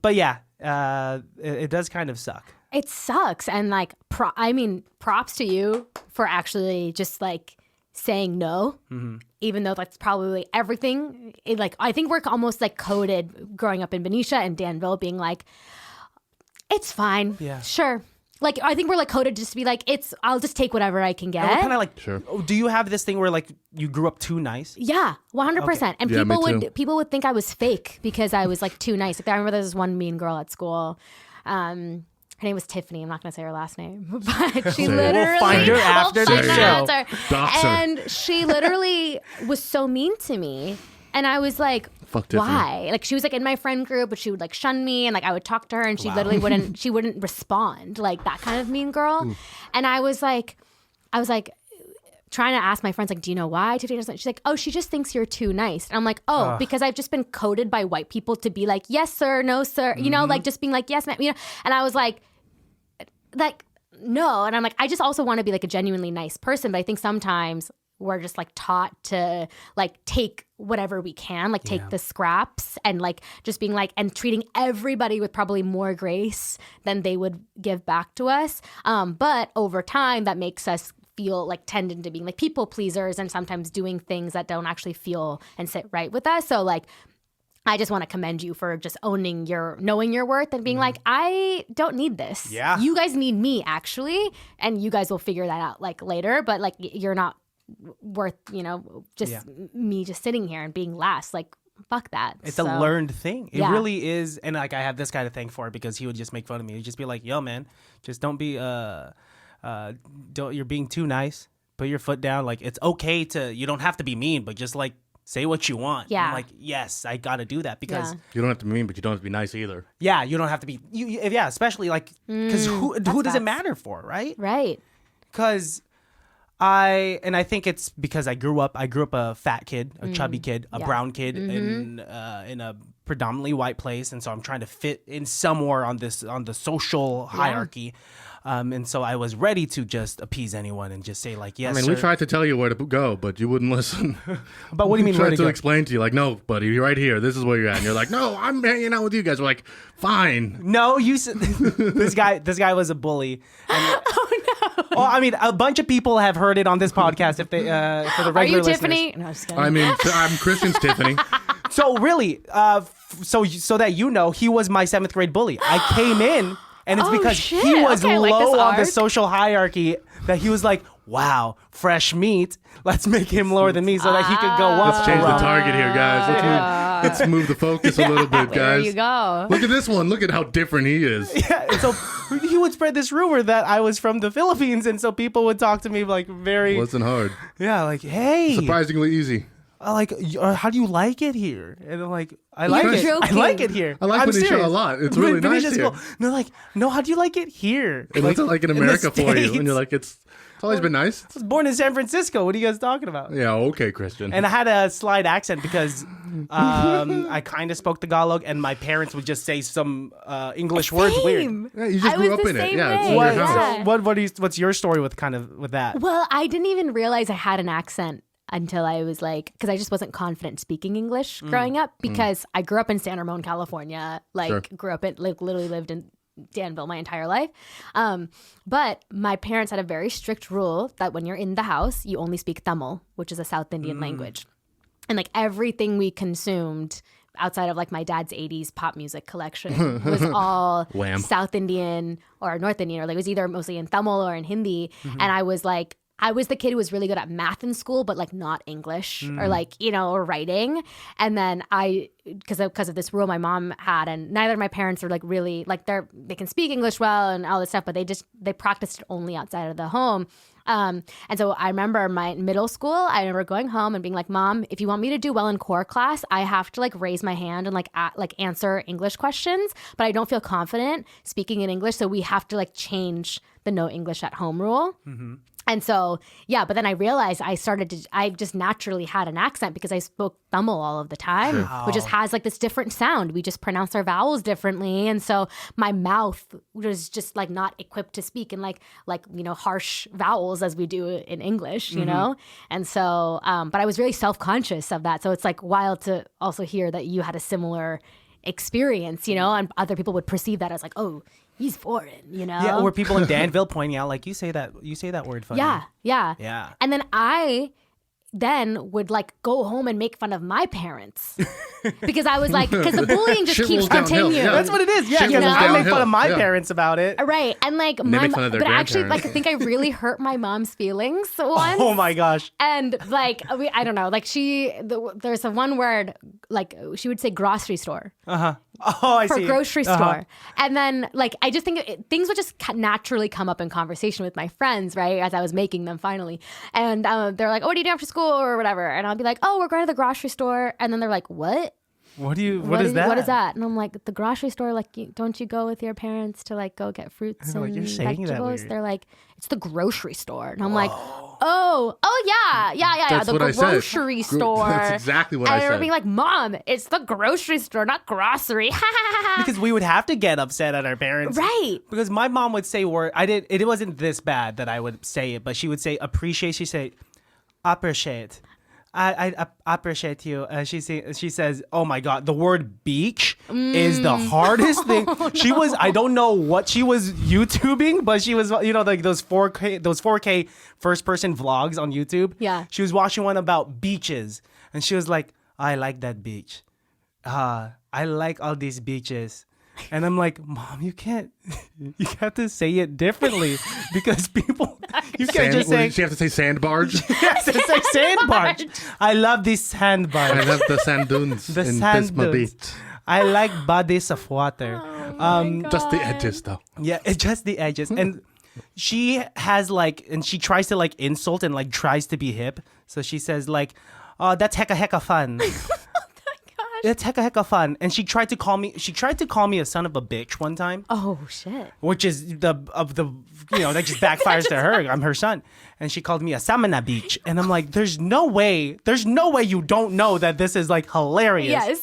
But yeah, it does kind of suck. It sucks. And like, props to you for actually just like saying no, even though that's probably everything. I think we're almost like coded growing up in Benicia and Danville being like, it's fine. Yeah. Sure. Like, I think we're like coded just to be like, I'll just take whatever I can get. And we're kind of like, Sure. Do you have this thing where like you grew up too nice? Yeah, 100%. And Yeah, me too. people would think I was fake because I was like too nice. Like, I remember there was one mean girl at school. Her name was Tiffany. I'm not going to say her last name, but she literally. We'll find her after the show. Dox her. And she literally was so mean to me. And I was like, Fuck Tiffany. why? Like, she was like in my friend group, but she would like shun me, and like I would talk to her, and she literally wouldn't respond, like that kind of mean girl. And I was like trying to ask my friends, like, do you know why Tiffany doesn't? She's like, oh, she just thinks you're too nice. And I'm like, oh, because I've just been coded by white people to be like, yes, sir, no, sir. You know, like just being like, yes, ma'am. You know, and I was like, no. And I'm like, I just also want to be like a genuinely nice person. But I think sometimes we're just like taught to like take whatever we can, like take the scraps, and like just being like, and treating everybody with probably more grace than they would give back to us. But over time, that makes us feel like tend into being like people pleasers and sometimes doing things that don't actually feel and sit right with us. So like, I just want to commend you for just knowing your worth and being like, I don't need this. Yeah. You guys need me actually, and you guys will figure that out like later, but like you're not worth, just me just sitting here and being last. Like, fuck that. It's a learned thing. It Yeah. really is. And like, I have this guy to thank for it because he would just make fun of me. He'd just be like, yo, man, just don't be, you're being too nice. Put your foot down. Like, it's okay you don't have to be mean, but just like, say what you want. Yeah. I'm like, yes, I got to do that because, You don't have to be mean, but you don't have to be nice either. yeah, you don't have to be, especially like, because who does it facts. matter for, right? Right. Because I think it's because I grew up a fat kid, a chubby kid, a brown kid in a predominantly white place, and so I'm trying to fit in somewhere on the social hierarchy. And so I was ready to just appease anyone and just say like, yes, I mean, sir. we tried to tell you where to go, but you wouldn't listen. But what do you mean We where tried to to go? explain to you, like, no, buddy, you're right here. This is where you're at. And you're like, no, I'm hanging out with you guys. We're like, fine. No, you said this guy was a bully. And, well, I mean, a bunch of people have heard it on this podcast. If they for the regular Are you listeners. Tiffany? No, just kidding. I mean, I'm Christian's Tiffany. So really, so that you know, he was my 7th grade bully. I came in, and it's Oh, because shit. he was Okay, I like low this on the arc. social hierarchy that he was like, wow, fresh meat. Let's make him lower than me so that he could go up. Let's change the target here, guys. Let's move the focus a little bit, there guys. you go. Look at this one. Look at how different he is. Yeah, and so he would spread this rumor that I was from the Philippines, and so people would talk to me like very, Wasn't hard. yeah, like, hey. Surprisingly easy. how do you like it here? And I'm like, I like it. joking. I like it here. I like I'm Benicia serious. a lot. It's really nice Benicia's here. cool. And they're like, no, how do you like it here? It looks like in the America for you. States. And you're like, it's always been nice. I was born in San Francisco. What are you guys talking about? Yeah, okay, Christian. And I had a slight accent because I kind of spoke Tagalog, and my parents would just say some English words weird. Same. Yeah, you just I grew was up the in it. same Yeah, it's way. in your Yeah. house. What's your story with that? Well, I didn't even realize I had an accent until I was like, because I just wasn't confident speaking English growing up, because I grew up in San Ramon, California, grew up in, literally lived in Danville my entire life. But my parents had a very strict rule that when you're in the house, you only speak Tamil, which is a South Indian language. And like everything we consumed outside of like my dad's 80s pop music collection was all Wham. South Indian or North Indian, or like it was either mostly in Tamil or in Hindi. And I was the kid who was really good at math in school, but like not English or like, or writing. And then because of this rule my mom had, and neither of my parents are like really like they can speak English well and all this stuff, but they practiced it only outside of the home. And so I remember my middle school, I remember going home and being like, Mom, if you want me to do well in core class, I have to like raise my hand and like answer English questions, but I don't feel confident speaking in English. So we have to like change the no English at home rule. And so, yeah, but then I realized I just naturally had an accent because I spoke Tamil all of the time, which just has like this different sound. We just pronounce our vowels differently. And so my mouth was just like not equipped to speak in like harsh vowels as we do in English, you know? And so, but I was really self-conscious of that. So it's like wild to also hear that you had a similar experience, and other people would perceive that as like, oh, he's foreign, Yeah, or people in Danville pointing out like, you say that word funny. Yeah. And then I would like go home and make fun of my parents because I was like, because the bullying just Shit keeps rolls downhill, continuing. yeah. That's what it is. Yeah, Shit because rolls I make downhill. fun of my Yeah. parents about it. Right. And like make fun of their but actually like I grandparents. think I really hurt my mom's feelings once. Oh my gosh. And like I don't know, like there's a one word, like she would say grocery store. Oh, I For see. grocery store. And then like I just think things would just naturally come up in conversation with my friends, right, as I was making them finally. And they're like, oh, what do you do after school or whatever? And I'll be like, oh, we're going to the grocery store. And then they're like, what? What is that? What is that? And I'm like, the grocery store, like, don't you go with your parents to like go get fruits and Like, you're saying that vegetables? weird. They're like, it's the grocery store. And I'm like, oh yeah, That's the what I said. grocery store. That's exactly what and I I remember said. being like, Mom, it's the grocery store, not grocery. Because we would have to get upset at our parents. Right. Because my mom would say it wasn't this bad that I would say it, but she would say appreciate. She say appreciate. I appreciate you. She says, oh my God, the word beach is the hardest thing. I don't know what she was YouTubing, but she was, like those 4K first person vlogs on YouTube. Yeah. She was watching one about beaches, and she was like, I like that beach. I like all these beaches. And I'm like, Mom, you have to say it differently because people, you can't just say, She have to say sand barge. yes, it's like sand barge. I love this sand I barge. love the sand dunes The in sand Bisma dunes. Beach. I like bodies of water. Just the edges, though. Yeah, it's just the edges. And she has and she tries to like insult and like tries to be hip. So she says like, oh, that's hecka fun. It's hecka fun. And she tried to call me a son of a bitch one time. Oh shit. Which is that just backfires to her. I'm her son. And she called me a Samana Beach. And I'm like, there's no way you don't know that this is like hilarious. Yes.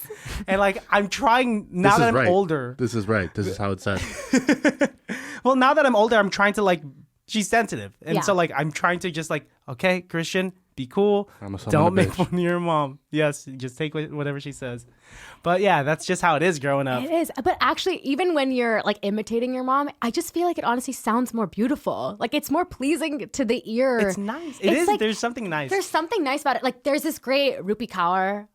And like I'm trying now This that is I'm right. older. This is right. This is how it's said. Well, now that I'm older, I'm trying to like she's sensitive. And Yeah. so like I'm trying to just like, okay, Christian, be cool. I'm a son of Don't a make bitch. fun of your mom. Yes, just take whatever she says. But yeah, that's just how it is growing up. It is. But actually, even when you're like imitating your mom, I just feel like it honestly sounds more beautiful. Like it's more pleasing to the ear. It's nice. It It's is. like- There's something nice. There's something nice about it. Like there's this great Rupi Kaur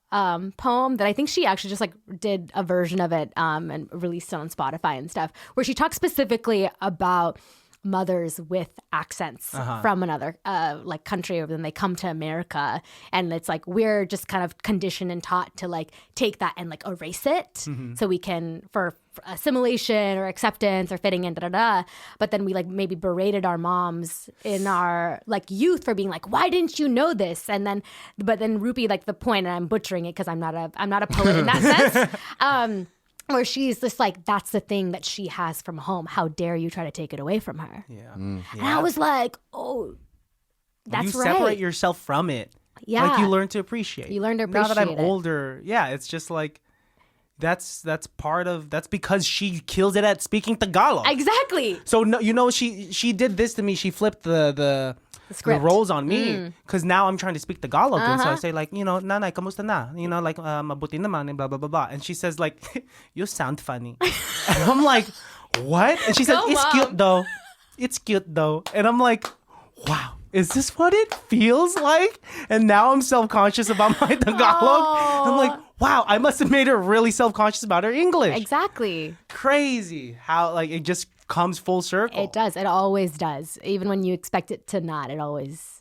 poem that I think she actually just like did a version of it and released it on Spotify and stuff, where she talks specifically about mothers with accents from another like country, and then they come to America, and it's like we're just kind of conditioned and taught to like take that and like erase it so we can for assimilation or acceptance or fitting in, but then we like maybe berated our moms in our like youth for being like, why didn't you know this? And then but then Rupi, like the point, and I'm butchering it because I'm not a poet in that sense, where she's just like, that's the thing that she has from home, how dare you try to take it away from her? And I was like, oh, that's you right. separate yourself from it. Yeah. Like you learn to appreciate. You learn to Now that I'm appreciate it. older, it's just like that's because she kills it at speaking Tagalog. Exactly. So no, she did this to me. She flipped the script. roles on me because now I'm trying to speak Tagalog, and so I Uh-huh. say like, nanay, kamusta na? Like mabuti naman, and blah blah blah blah. And she says like, you sound funny. And I'm like, what? And she said, Go, it's Mom. cute though. It's cute though. And I'm like, wow. Is this what it feels like? And now I'm self-conscious about my Tagalog. I'm like, wow, I must have made her really self-conscious about her English. Exactly. Crazy how like it just comes full circle. It does. It always does. Even when you expect it to not, it always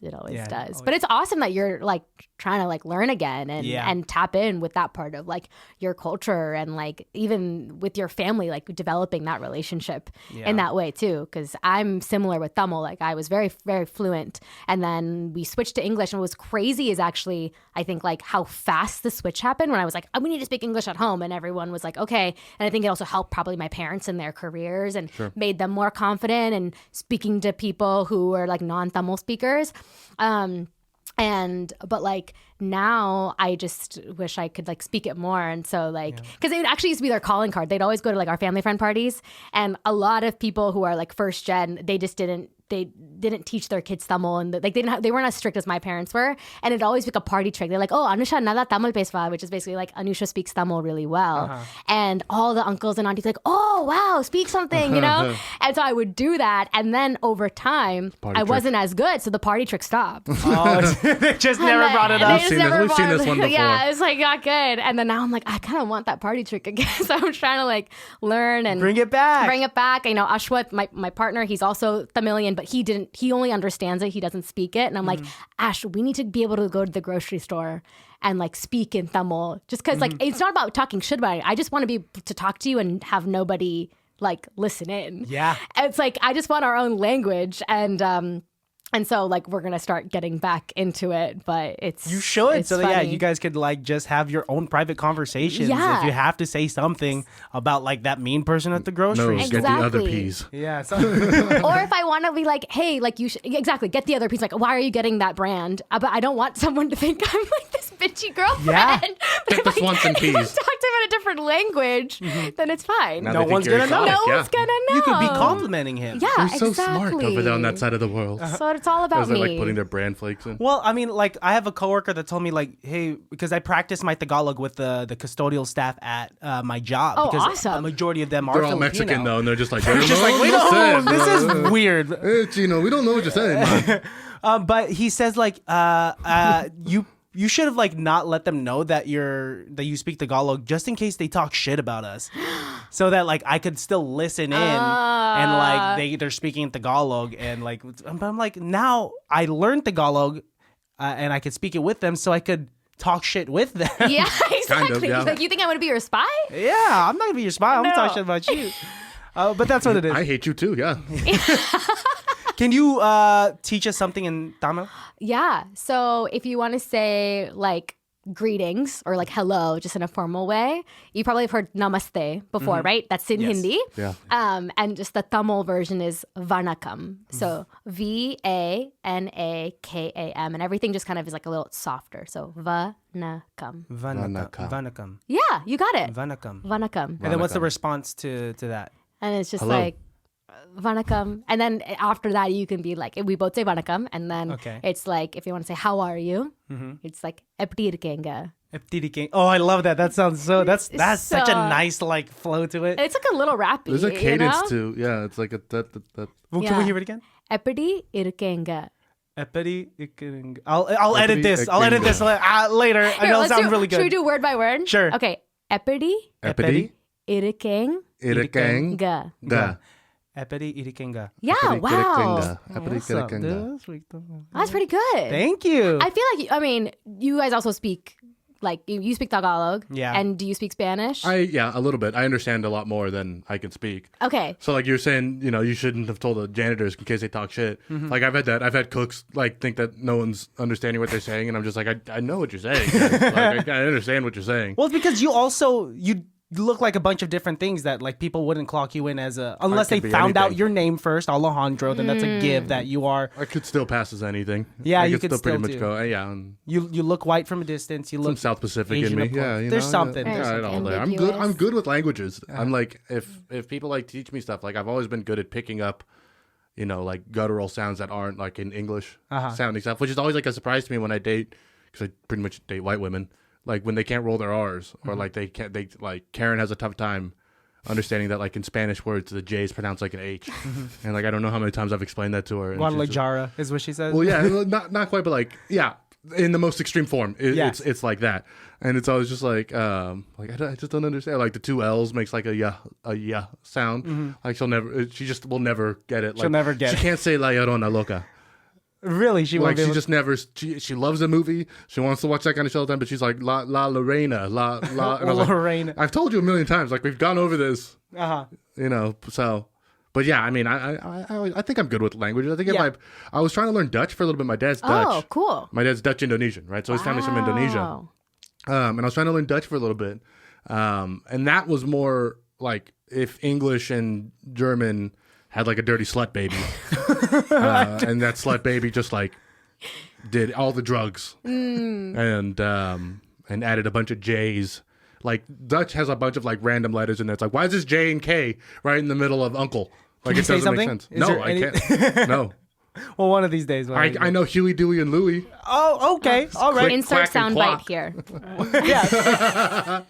does. But it's awesome that you're like trying to like learn again and tap in with that part of like your culture and like even with your family, like developing that relationship in that way too. Because I'm similar with Tamil. Like I was very, very fluent, and then we switched to English. And what was crazy is actually I think like how fast the switch happened when I was like, oh, we need to speak English at home, and everyone was like, okay. And I think it also helped probably my parents in their careers and made them more confident in speaking to people who were like non-Tamil speakers. But like now I just wish I could like speak it more. And so like, because it actually used to be their calling card. They'd always go to like our family friend parties, and a lot of people who are like first gen, they didn't teach their kids Tamil, and like they weren't as strict as my parents were, and it'd always be like a party trick. They're like, oh, Anusha nada Tamil pesva, which is basically like Anusha speaks Tamil really well, and all the uncles and aunties like, oh wow, speak something, and so I would do that, and then over time Party I trick. wasn't as good, so the party trick stopped. They just never brought it up. We've seen this one before. Yeah, it's like not good, and then now I'm like, I kind of want that party trick again, so I'm trying to like learn and Bring it back. Ashwat, my partner, he's also Tamilian, but he only understands it. He doesn't speak it. And I'm like, Ash, we need to be able to go to the grocery store and like speak in Tamil. Just because like, it's not about talking shit about it. I just want to be able to talk to you and have nobody like listen in. Yeah. It's like, I just want our own language. And so like we're gonna start getting back into it, but You should. it's So that, funny. you guys could like just have your own private conversations. Yeah. If you have to say something about like that mean person at the grocery No, store. get the other Exactly. peas. Yeah. So, Or if I want to be like, hey, like you should exactly get the other piece. Like, why are you getting that brand? But I don't want someone to think I'm like this bitchy girlfriend. Yeah. But Get the if I Swanson talk to peas. him in a different language, then it's fine. Now No they think one's you're gonna know. exotic, No yeah. one's gonna know. you could be complimenting him. Yeah, You're so exactly. smart over there on that side of the world. So it's all about They're me. like putting their brand flakes in. Well, I mean, like I have a coworker that told me like, hey, because I practice my Tagalog with the custodial staff at my job. Oh, because awesome. a majority of them are They're all Filipino. Mexican though, and they're just like, They're just like, wait, no, this is weird. It's, we don't know what you're saying. But he says like, you should have like not let them know that you speak Tagalog just in case they talk shit about us, so that like I could still listen in and like they're speaking Tagalog and like. But I'm like, now I learned Tagalog and I could speak it with them, so I could talk shit with them. Yeah, exactly. yeah. Like, you think I want to be your spy? Yeah, I'm not gonna be your spy. I'm gonna talk shit about you. But that's what it is. I hate you too. Yeah. Can you teach us something in Tamil? Yeah. So if you want to say like greetings or like hello, just in a formal way, you probably have heard namaste before, right? That's in Yes. Hindi. Yeah. And just the Tamil version is vanakam. So vanakam, and everything just kind of is like a little softer. So vanakam. Vanakam. Yeah, you got it. Vanakam. Vanakam. And then what's the response to that? And it's just Hello. like vanakam. And then after that, you can be like, we both say vanakam. And then Okay. it's like, if you want to say, how are you? It's like, eppdi irukeenga. FTDK. Oh, I love that. That sounds so. That's such a So- nice like flow to it. It's like a little rappy. There's a cadence you know? to, yeah, it's like a that. Well, Can yeah. we hear it again? Eppdi irukeenga. I'll edit this. I'll edit this later. I Here, know it let's sounds do, really good. Should we do word by word? Sure. Okay. Eppdi Epidi, irukeenga. irikang, ga. Epidi irikenga. Yeah, wow. Epidi kirikenga. That's pretty good. Thank you. I feel like, I mean, you guys also speak Like you speak Tagalog. Yeah. And do you speak Spanish? Yeah, a little bit. I understand a lot more than I can speak. Okay. So like you're saying, you shouldn't have told the janitors in case they talk shit. Like I've had that. I've had cooks like think that no one's understanding what they're saying, and I'm just like, I know what you're saying. Like I understand what you're saying. Well, it's because you look like a bunch of different things that like people wouldn't clock you in as unless they could be found out anything. your name first, Alejandro. Then that's a give that you are. I could still pass as anything. Yeah, I you could could pretty still much do. go. Yeah, and You look white from a distance. You some look South Pacific Asian in me. apart. Yeah, There's something. Yeah, There's I something don't know. I'm good. ambiguous. I'm good with languages. I'm like if people like teach me stuff, like I've always been good at picking up, like guttural sounds that aren't like in English sounding stuff, which is always like a surprise to me when I date, because I pretty much date white women. Like when they can't roll their R's, or like they like Karen has a tough time understanding that like in Spanish words the J is pronounced like an H, and like I don't know how many times I've explained that to her. And she's just- Guadalajara is what she says. well, yeah, not quite, but like yeah, in the most extreme form, Yes. it's like that, and it's always just like I just don't understand. Like the two L's makes like a yeah sound. Like she just will never get it. Like, She'll never get She it. can't say La Llorona Loca. Really, she Like won't be she able- just never. She loves a movie. She wants to watch that kind of show all the time. But she's like La Lorena, La. And I was like, Lorena. I've told you a million times. Like we've gone over this. So. But yeah, I mean, I think I'm good with languages. I think Yeah. if I was trying to learn Dutch for a little bit. My dad's Oh, Dutch. cool. My dad's Dutch Indonesian, right? So his family's from Indonesia. Wow. And I was trying to learn Dutch for a little bit. And that was more like if English and German had like a dirty slut baby. And that slut baby just like did all the drugs and added a bunch of J's. Like Dutch has a bunch of like random letters in there. It's like, why is this J and K right in the middle of uncle? Like you it say doesn't something? make sense. Is No, there I any- can't. No. Well, one of these days. I know Huey, Dewey, and Louie. Oh, okay. All right. Quick. Insert quack and soundbite quack. here. Yeah.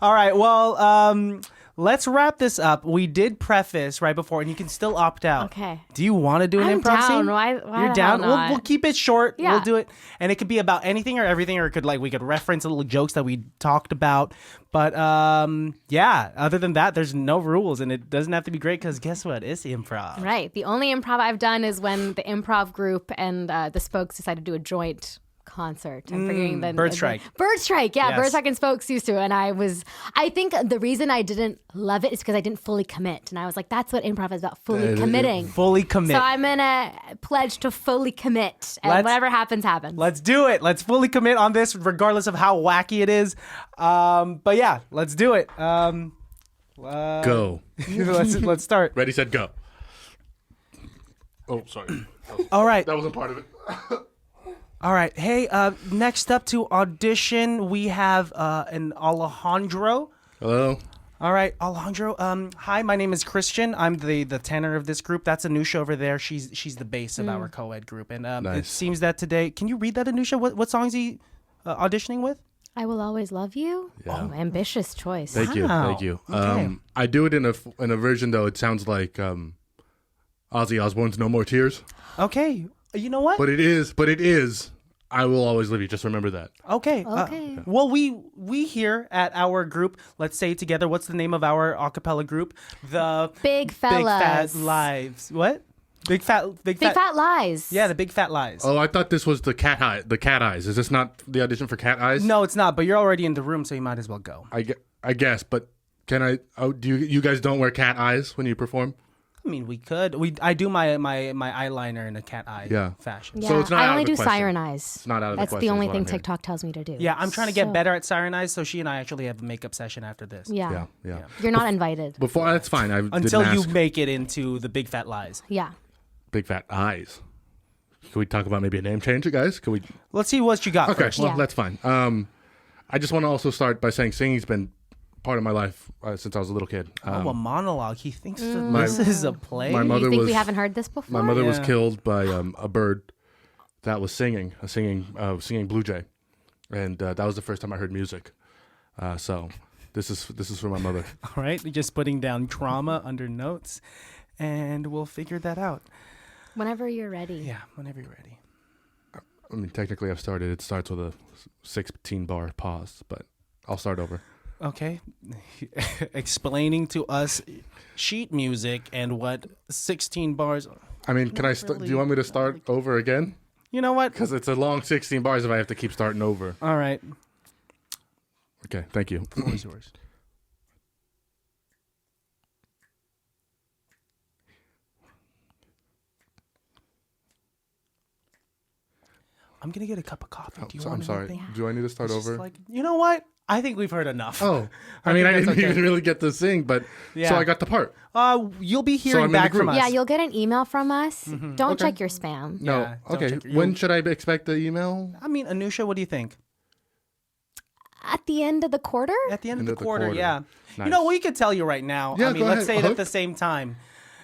All right. Well, let's wrap this up. We did preface right before, and you can still opt out. Okay. Do you want to do an I'm improv down. scene? Why You're the down. hell We'll not? keep it short. Yeah. We'll do it, and it could be about anything or everything, or it could we could reference little jokes that we talked about. But yeah. Other than that, there's no rules, and it doesn't have to be great because guess what? It's improv. Right. The only improv I've done is when the improv group and the Spokes decided to do a joint concert. I'm forgetting the Bird Strike. Bird Strike, yeah. Yes. Bird Strike and Spokes used to. And I think the reason I didn't love it is because I didn't fully commit. And I was like, that's what improv is about, fully committing. Fully commit. So I'm going to pledge to fully commit. And Let's- whatever happens, happens. Let's do it. Let's fully commit on this, regardless of how wacky it is. But yeah, let's do it. Go. Let's start. Ready, set, go. Oh, sorry. All right. That wasn't part of it. All right. Hey, next up to audition, we have an Alejandro. Hello. All right, Alejandro. Hi, my name is Christian. I'm the tenor of this group. That's Anusha over there. She's the bass of our co-ed group. And it Nice. seems that today, can you read that, Anusha? What song is he auditioning with? I Will Always Love You? Yeah. Oh, ambitious choice. Thank you. Wow. Thank you. Okay. I do it in a version though. It sounds like Ozzy Osbourne's "No More Tears," Okay. You know what? but it is. I will always love you. Just remember that. Okay. Okay. Well, we here at our group, let's say it together. What's the name of our a cappella group? The Big Fellas. Big Fat Lives. What? Big Fat. Big Fat Lies. Yeah, the Big Fat Lies. Oh, I thought this was the cat eyes. Is this not the audition for Cat Eyes? No, it's not. But you're already in the room, so you might as well go. I guess, but can I? Oh, do you guys don't wear cat eyes when you perform? I mean, we could. I do my eyeliner in a cat eye Yeah. fashion. Yeah, So it's not I out of only the do question. siren eyes. It's not out of the That's question, the only is what thing I'm hearing. TikTok tells me to do. Yeah, I'm trying to get So- better at siren eyes, so she and I actually have a makeup session after this. Yeah. Yeah. You're not invited. Before that's fine. I Until didn't you ask. make it into the Big Fat Lies. Yeah. Big fat eyes. Can we talk about maybe a name change, guys? Can we? Let's see what you got Okay, first. well, Yeah. that's fine. I just want to also start by saying singing's been part of my life since I was a little kid. Oh, a monologue. He thinks that My- this is a play. my mother You think was we haven't heard this before? my mother was Yeah. killed by a bird that was singing blue jay, and that was the first time I heard music. So this is for my mother. All right, we're just putting down trauma under notes, and we'll figure that out. Whenever you're ready. Yeah, whenever you're ready. I mean, technically, I've started. It starts with a 16-bar pause, but I'll start over. Okay. Explaining to us sheet music and what 16 bars. I mean, can I? Do you want me to start over again? You know what? Because it's a long 16 bars if I have to keep starting over. All right. Okay, thank you. The floor is yours. I'm gonna get a cup of coffee. Do you want I'm sorry. anything? Do I need to start It's just over? like, you know what? I think we've heard enough. Oh, I mean, I think didn't that's okay. even really get to sing, but Yeah. so I got the part. You'll be I'm hearing in the back from group. us. Yeah, you'll get an email from us. Don't Okay. check your spam. No, Yeah, don't okay. check your- When should I expect the email? I mean, Anusha, what do you think? At the end of the quarter? At the end of End the of the quarter, quarter. yeah. Nice. You know, we could tell you right now. Yeah, I mean, go let's ahead. say it Hook. at the same time.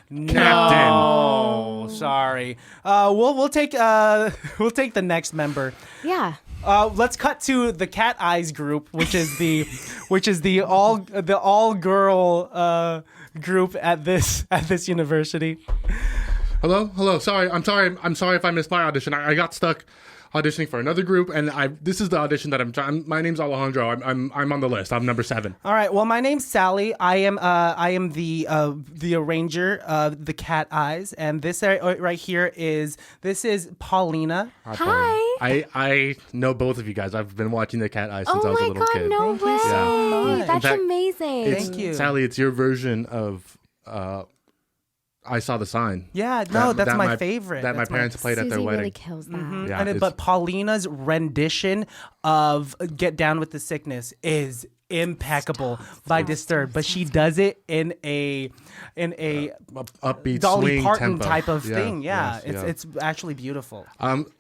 Captain. No, sorry. We'll take the next member. Yeah. Let's cut to the Cat Eyes group, which is the all girl group at this university. Hello. Sorry, I'm sorry if I missed my audition. I got stuck auditioning for another group, and this is the audition that I'm trying. My name's Alejandro. I'm on the list. I'm number 7. All right. Well, my name's Sally. I am the arranger of the Cat Eyes, and this right here is Paulina. Hi. I know both of you guys. I've been watching the Cat Eyes since I Oh was a my little God, kid. no Thank you so way. much. That's In fact, amazing. Thank you. Sally, it's your version of I Saw the Sign. Yeah, no, that's that my favorite. That That's my parents played at their Susie wedding. really kills that. Yeah, But Paulina's rendition of "Get Down with the Sickness" is impeccable by Disturbed, but she does it in a Upbeat Dolly swing Parton tempo. type of Yeah, thing. Yeah, yes, it's actually beautiful.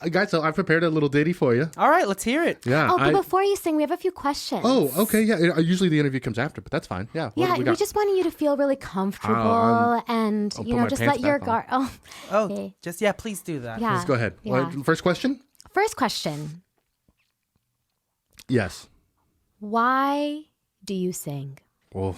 Guys, so I prepared a little ditty for you. All right, let's hear it. Yeah. Oh, but before you sing, we have a few questions. Oh, okay. Yeah. Usually the interview comes after, but that's fine. Yeah. Yeah, What do we we got? just wanted you to feel really comfortable and, I'll you put know, my just pants let your back guard. Oh, Oh, okay. just please do that. Yeah. Let's go ahead. Yeah. First question? First question. Yes. Why do you sing? Well,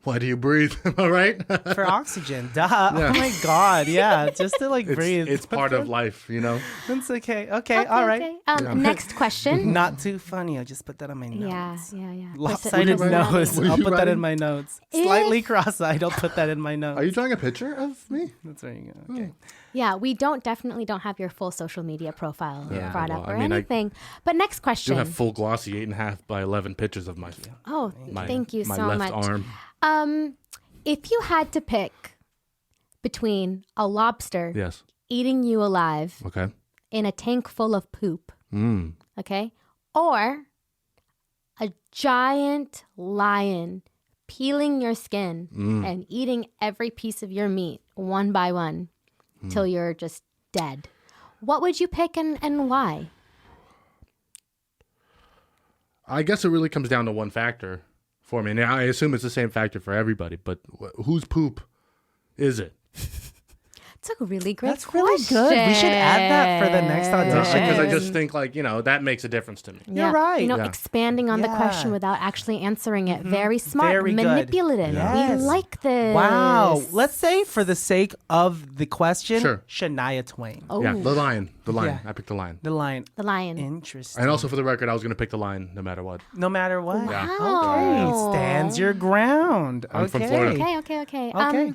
why do you breathe? Am I right? For oxygen, duh. Yeah. Oh my God, yeah, just to breathe. It's part of life, you know? It's okay. Okay, all right. Okay. Next question. Not too funny. I'll just put that on my notes. Yeah. Lopsided Listen, nose. What are I'll you put that writing? in my notes. If- Slightly cross-eyed. I'll put that in my notes. Are you drawing a picture of me? That's where you go. Okay. Yeah, we definitely don't have your full social media profile brought up well, or I mean, anything. But next I do question. have full glossy 8.5 by 11 pictures of my Thank you my so left much. arm. If you had to pick between a lobster Yes. eating you alive Okay. in a tank full of poop, Mm. okay, or a giant lion peeling your skin and eating every piece of your meat one by one till you're just dead, what would you pick and why? I guess it really comes down to one factor for me. And I assume it's the same factor for everybody, but whose poop is it? It's a really great That's question. really good. We should add that for the next audition. Because I just think, like, that makes a difference to me. You're right. You know, Yeah. expanding on the question Yeah. without actually answering it. Very smart. Very good. Manipulative. Yes. We like this. Wow. Let's say, for the sake of the question, Sure. Shania Twain. Oh, Yeah, the lion. The lion. Yeah. I picked the lion. The lion. the lion. Interesting. And also, for the record, I was going to pick the lion no matter what. No matter what. Yeah. Wow. Okay. Stands your ground. I'm from Okay. Florida. Okay. Okay.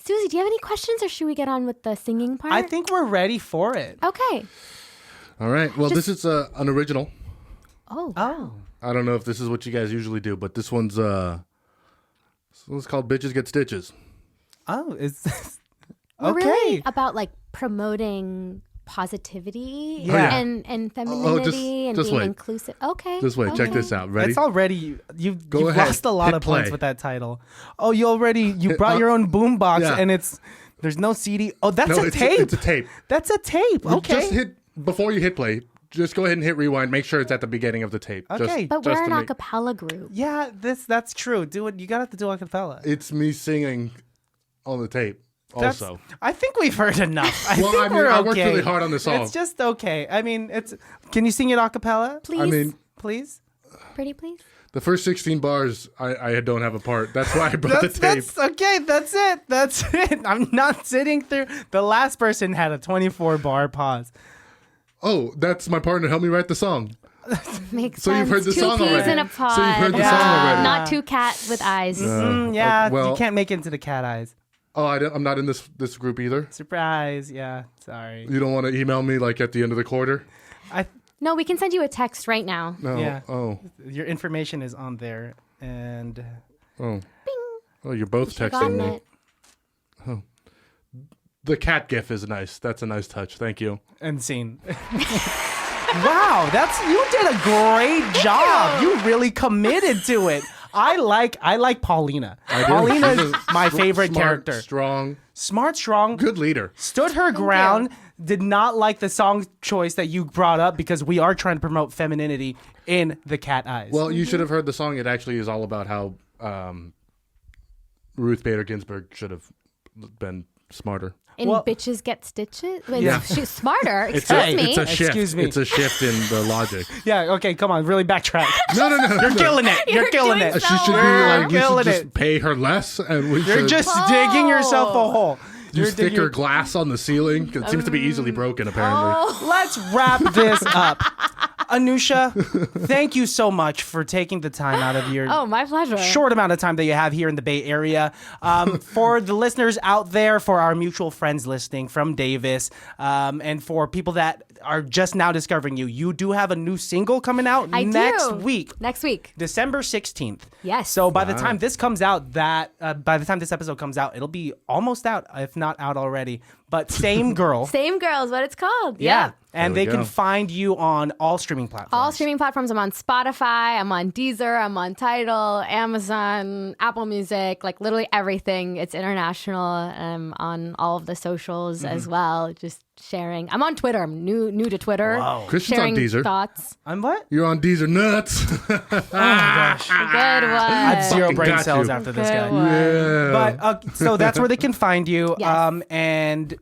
Susie, do you have any questions or should we get on with the singing part? I think we're ready for it. Okay. All right. Well, this is an original. Oh. Oh. I don't know if this is what you guys usually do, but this one's called Bitches Get Stitches. Oh, is We're okay. really about like promoting positivity Yeah. and femininity and just being wait. inclusive. Okay. Just wait. Check okay. this out. Ready? It's already you've Go ahead. lost a lot Hit of points play. with that title. Oh, you brought your own boombox Yeah. and there's no CD. Oh, that's No, a it's tape. it's a tape. That's a tape. Okay. Just hit before you hit play. Just go ahead and hit rewind. Make sure it's at the beginning of the tape. Okay. But just we're an to make- acapella group. Yeah, that's true. Do it. You got to do a cappella. It's me singing on the tape. That's- Also, I think we've heard enough. I Well, think I mean, we're okay. I worked really hard on this song. It's just okay. I mean, Can you sing it a cappella? Please. I mean, Please. Pretty please. the first 16 bars, I don't have a part. That's why I brought the tape. That's okay. That's it. That's it. I'm not sitting through. The last person had a 24-bar pause. Oh, that's my partner. Help me write the song. Makes So sense. you've heard the Two song peas already. in a pod. So you've heard the Yeah. song already. Not two cat with eyes. Yeah, well- you can't make it into the cat eyes. Oh, I'm not in this group either. Surprise. Yeah, sorry. You don't want to email me like at the end of the quarter? No, we can send you a text right now. No. Yeah. Oh. Your information is on there, and Oh. Oh, you're both Should've texting gotten me. it. The cat gif is nice. That's a nice touch. Thank you. scene. Wow, you did a great job. You really committed to it. I like Paulina. Paulina's She's a my favorite smart, character. Strong, Smart, strong, good leader. stood her ground. Did not like the song choice that you brought up because we are trying to promote femininity in the cat eyes. Well, you should have heard the song. It actually is all about how Ruth Bader Ginsburg should have been smarter. And Well- bitches get stitches? Wait, Yeah. She's smarter. It's Excuse me. It's a shift. Excuse me. It's a shift in the logic. yeah, okay, come on, really backtrack. No. You're killing it. You're killing doing it. so She should be well. like, we should Killing just it. pay her less, and we You're should just digging yourself a hole. do You're sticker digging- glass on the ceiling. It seems to be easily broken, apparently. Let's wrap this up. Anusha, thank you so much for taking the time out of your Oh, my pleasure. short amount of time that you have here in the Bay Area. For the listeners out there, for our mutual friends listening from Davis, and for people that are just now discovering you, you do have a new single coming out next week. Next week. December 16th. Yes. So by the time this comes out, by the time this episode comes out, it'll be almost out, if not out already. But Same Girl. Same Girl is what it's called. Yeah. And There they we can go. find you on all streaming platforms. All streaming platforms. I'm on Spotify. I'm on Deezer. I'm on Tidal, Amazon, Apple Music, like literally everything. It's international. I'm on all of the socials as well. Just sharing. I'm on Twitter. I'm new to Twitter. Wow. Christian's on sharing Deezer. thoughts. I'm what? You're on Deezer nuts. Good one. I have zero Fucking brain got cells you. after this Good guy. one. Yeah. But so that's where they can find you. Yes. And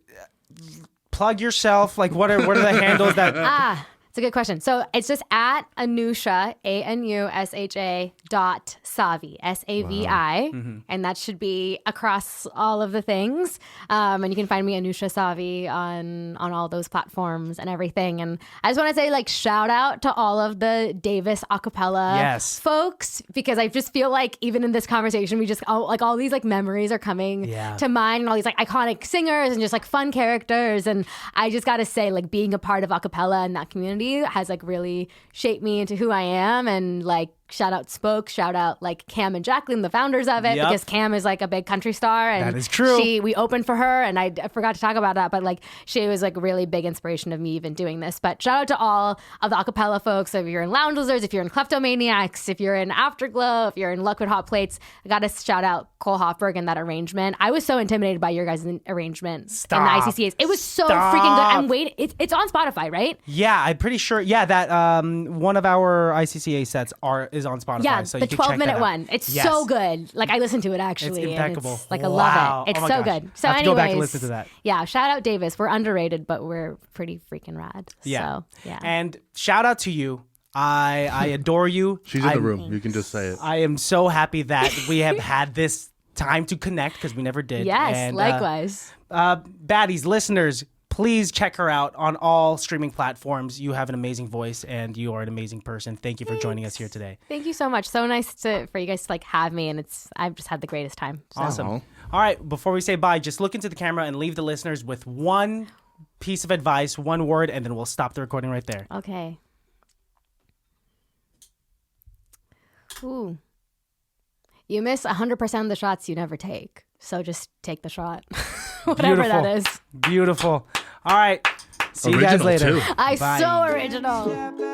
plug yourself. Like what are the handles that? It's a good question. So it's just at Anusha, ANUSHA .Savi, SAVI, and that should be across all of the things. And you can find me Anusha Savi on all those platforms and everything. And I just want to say, like, shout out to all of the Davis acapella Yes. folks, because I just feel like even in this conversation, we just all these like memories are coming Yeah. to mind, and all these like iconic singers and just like fun characters. And I just got to say, like, being a part of acapella and that community has like really shaped me into who I am. And like, shout out Spoke, shout out like Cam and Jacqueline, the founders of it, Yep. because Cam is like a big country star, and That is true. we opened for her, and I forgot to talk about that, but like she was like a really big inspiration of me even doing this. But shout out to all of the acapella folks. So if you're in Lounge Lizards, if you're in Kleptomaniacs, if you're in Afterglow, if you're in Liquid Hot Plates, I gotta shout out Cole Hoffberg and that arrangement. I was so intimidated by your guys' arrangement Stop. and the ICCAs. It was so Stop. freaking good. I'm waiting. It's on Spotify, right? Yeah, I'm pretty sure. Yeah, that one of our ICCA sets is on Spotify. Yeah, so the you can check that 12-minute out. one. It's Yes. so good. Like, I listened to it actually. It's and impeccable. it's, like, I Wow. love it. It's Oh my so gosh. good. So I have to go back and anyways, listen to that. Yeah, shout out Davis. We're underrated, but we're pretty freaking rad. Yeah. So, yeah. And shout out to you. I adore you. She's in the room. You can just say it. I am so happy that we have had this time to connect because we never did. Yes, And, likewise. Baddies, listeners, please check her out on all streaming platforms. You have an amazing voice and you are an amazing person. Thank you for joining us here today. Thank you so much. So nice for you guys to like have me, and I've just had the greatest time. So. Awesome. Aw. All right, before we say bye, just look into the camera and leave the listeners with one piece of advice, one word, and then we'll stop the recording right there. Okay. Ooh. You miss 100% of the shots you never take. So just take the shot. Whatever Beautiful. that is. Beautiful. All right. See you guys Original, later. too. I Bye. so original.